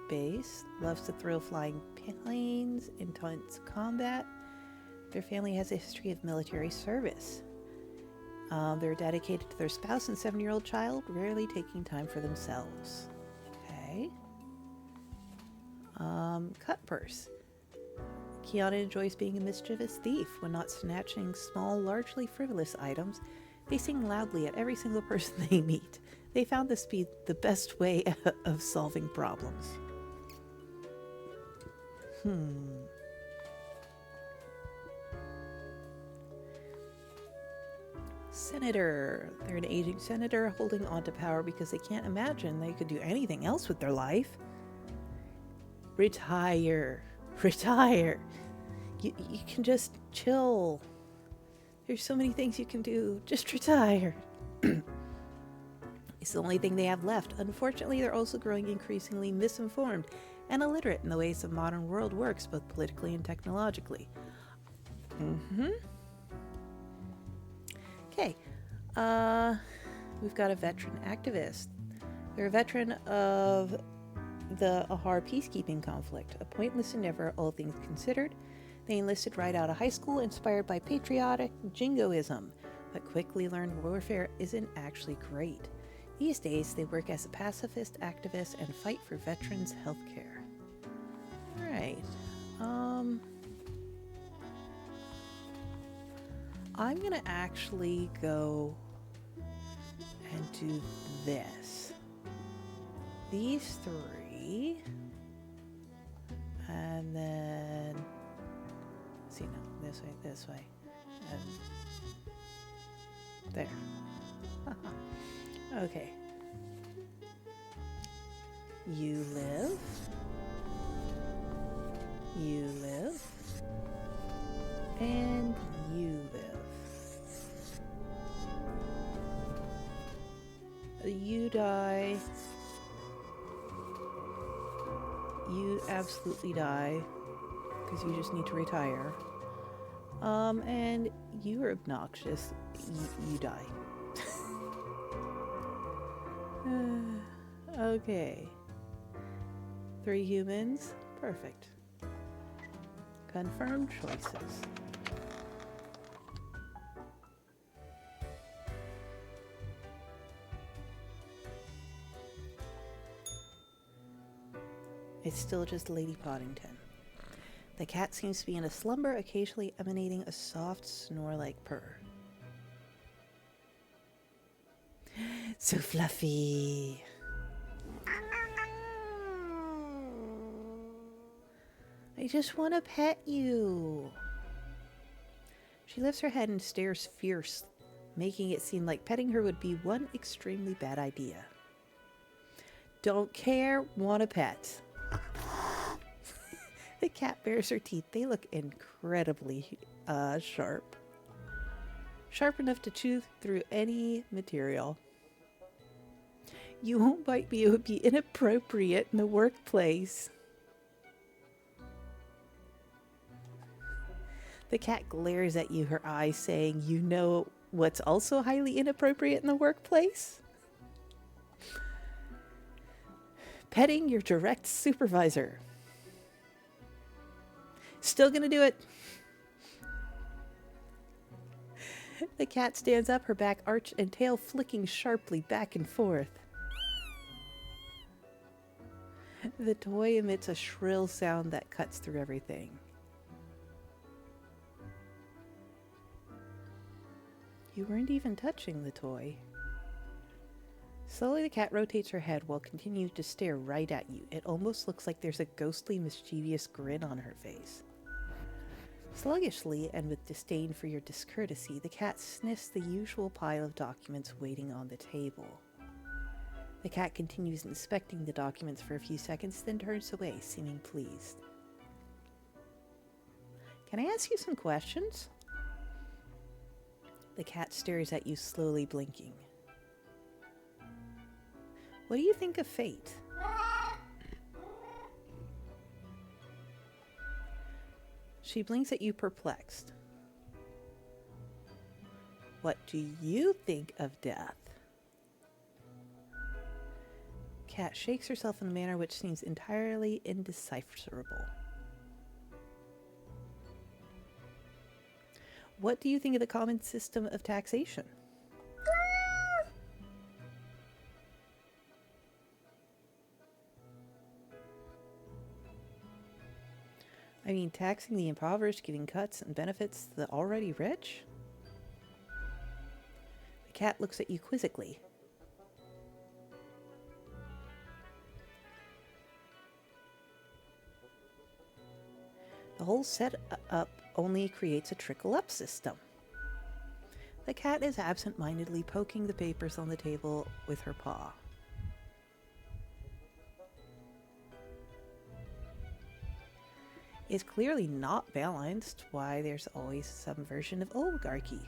Base. Loves the thrill of flying planes, intense combat. Their family has a history of military service. They're dedicated to their spouse and 7-year-old child, rarely taking time for themselves. Okay. Cutpurse. Kiana enjoys being a mischievous thief. When not snatching small, largely frivolous items, they sing loudly at every single person they meet. They found this to be the best way of solving problems. Senator. They're an aging senator holding on to power because they can't imagine they could do anything else with their life. Retire. Retire. You can just chill. There's so many things you can do. Just retire. It's the only thing they have left. Unfortunately, they're also growing increasingly misinformed and illiterate in the ways the modern world works, both politically and technologically. Okay. We've got a veteran activist. They're a veteran of the Ahar peacekeeping conflict, a pointless endeavor, all things considered. They enlisted right out of high school, inspired by patriotic jingoism, but quickly learned warfare isn't actually great. These days, they work as a pacifist activist and fight for veterans' health care. Alright. I'm gonna actually go and do this. These 3. And then... let's see, no, this way, and there. Okay. You live. You live. And you live. You die. You absolutely die. Because you just need to retire. And you are obnoxious. You die. Okay. 3 humans. Perfect. Confirmed choices. It's still just Lady Poddington. The cat seems to be in a slumber, occasionally emanating a soft snore-like purr. So fluffy. I just want to pet you. She lifts her head and stares fierce, making it seem like petting her would be one extremely bad idea. Don't care, want a pet. The cat bares her teeth. They look incredibly sharp. Sharp enough to chew through any material. You won't bite me. It would be inappropriate in the workplace. The cat glares at you, her eyes saying, you know what's also highly inappropriate in the workplace? Petting your direct supervisor. Still gonna do it. The cat stands up, her back arched and tail flicking sharply back and forth. The toy emits a shrill sound that cuts through everything. You weren't even touching the toy. Slowly the cat rotates her head while continuing to stare right at you. It almost looks like there's a ghostly, mischievous grin on her face. Sluggishly and with disdain for your discourtesy, the cat sniffs the usual pile of documents waiting on the table. The cat continues inspecting the documents for a few seconds, then turns away, seeming pleased. Can I ask you some questions? The cat stares at you, slowly blinking. What do you think of fate? She blinks at you, perplexed. What do you think of death? Cat shakes herself in a manner which seems entirely indecipherable. What do you think of the common system of taxation? I mean, taxing the impoverished, giving cuts and benefits to the already rich? The cat looks at you quizzically. The whole setup only creates a trickle-up system. The cat is absent-mindedly poking the papers on the table with her paw. It's clearly not balanced. Why, there's always some version of oligarchy.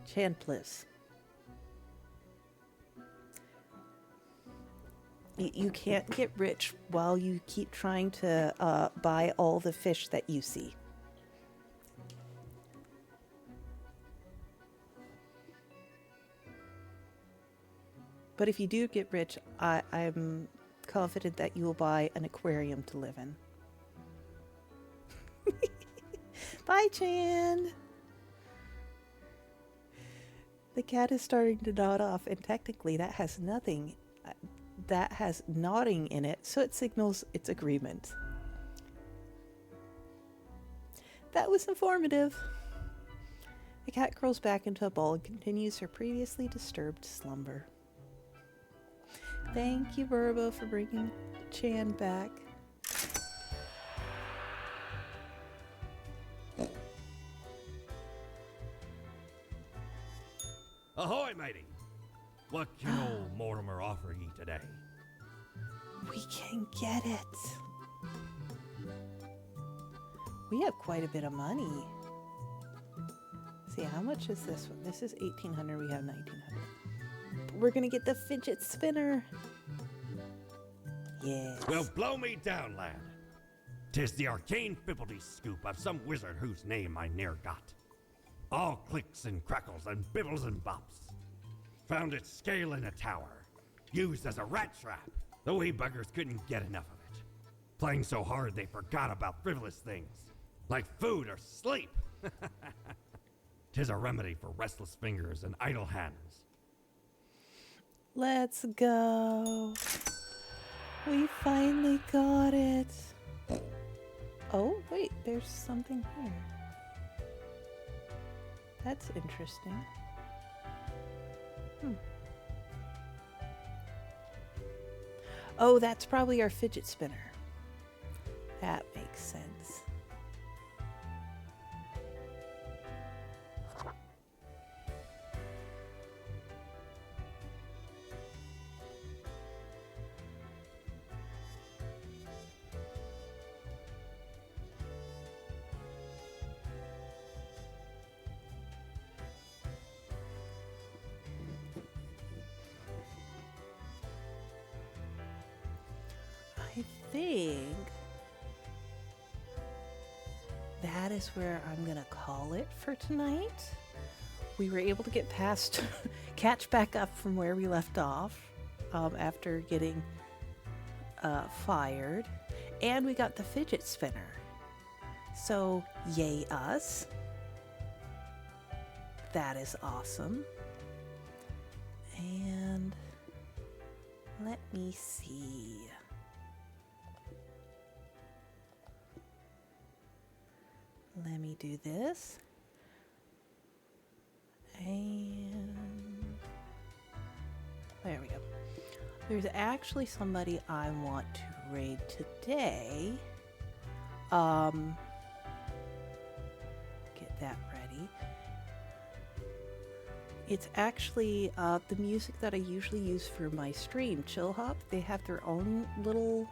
Chantless. You can't get rich while you keep trying to buy all the fish that you see. But if you do get rich, I'm confident that you will buy an aquarium to live in. Bye, Chan! The cat is starting to nod off, and technically that has nothing. That has nodding in it, so it signals its agreement. That was informative. The cat curls back into a ball and continues her previously disturbed slumber. Thank you, Burbo, for bringing Chan back. Ahoy, matey! What can old Mortimer offer ye today? We can get it. We have quite a bit of money. See, how much is this one? This is 1,800. We have 1,900. But we're gonna get the fidget spinner. Yes. Well, blow me down, lad. 'Tis the arcane fibbledy scoop of some wizard whose name I ne'er got. All clicks and crackles and bibbles and bops. Found it scale in a tower, used as a rat trap. The wee buggers couldn't get enough of it. Playing so hard they forgot about frivolous things, like food or sleep. 'Tis a remedy for restless fingers and idle hands. Let's go. We finally got it. Oh, wait, there's something here. That's interesting. Oh, that's probably our fidget spinner. That makes sense. I think that is where I'm gonna call it for tonight. We were able to get past, catch back up from where we left off after getting fired, and we got the fidget spinner. So, yay us. That is awesome. And let me see. Let me do this. And there we go. There's actually somebody I want to raid today. Get that ready. It's actually the music that I usually use for my stream, Chill Hop. They have their own little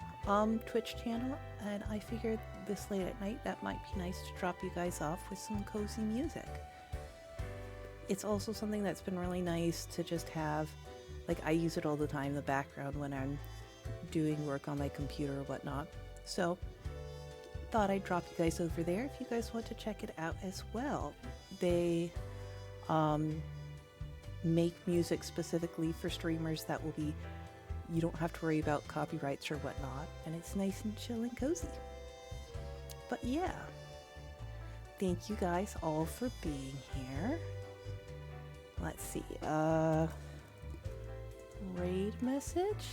Twitch channel, and I figured this late at night that might be nice to drop you guys off with some cozy music. It's also something that's been really nice to just have, like I use it all the time in the background when I'm doing work on my computer or whatnot. So thought I'd drop you guys over there if you guys want to check it out as well. They make music specifically for streamers that will be, you don't have to worry about copyrights or whatnot, and it's nice and chill and cozy. But yeah, thank you guys all for being here. Let's see, raid message.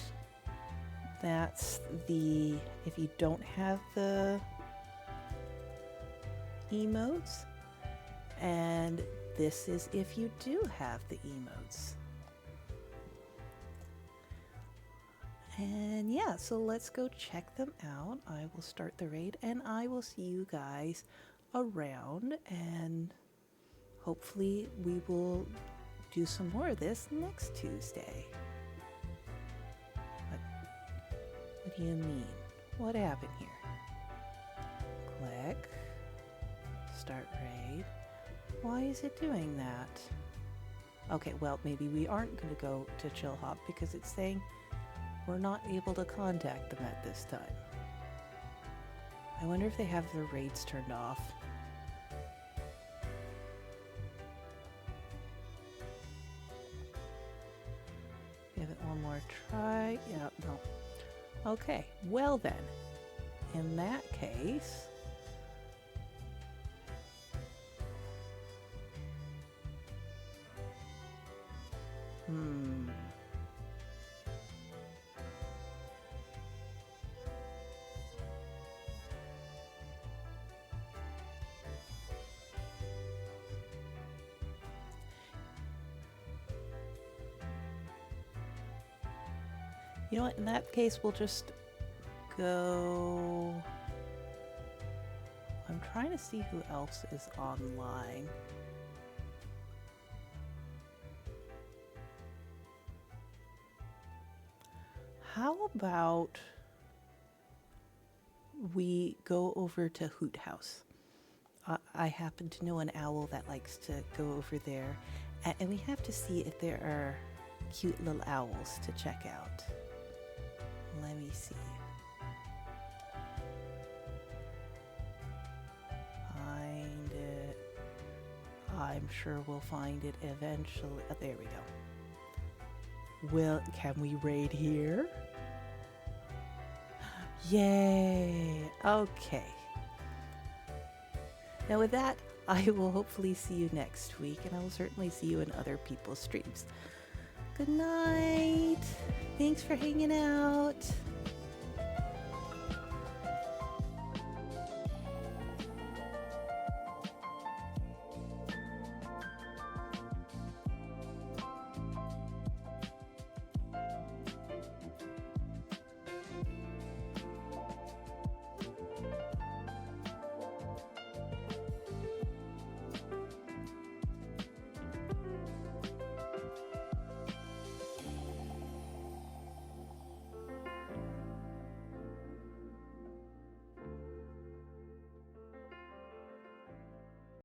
That's the, if you don't have the emotes, and this is if you do have the emotes. And yeah, so let's go check them out. I will start the raid and I will see you guys around, and hopefully we will do some more of this next Tuesday. What do you mean? What happened here? Click. Start raid. Why is it doing that? Okay, well, maybe we aren't going to go to Chill Hop because it's saying we're not able to contact them at this time. I wonder if they have their raids turned off. Give it one more try. Yeah, no. Okay, well then, in that case, you know what, in that case, we'll just go. I'm trying to see who else is online. How about we go over to Hoot House? I happen to know an owl that likes to go over there, and we have to see if there are cute little owls to check out. Let me see. Find it. I'm sure we'll find it eventually. Oh, there we go. Well, can we raid here? Yay! Okay. Now, with that, I will hopefully see you next week, and I will certainly see you in other people's streams. Good night. Thanks for hanging out.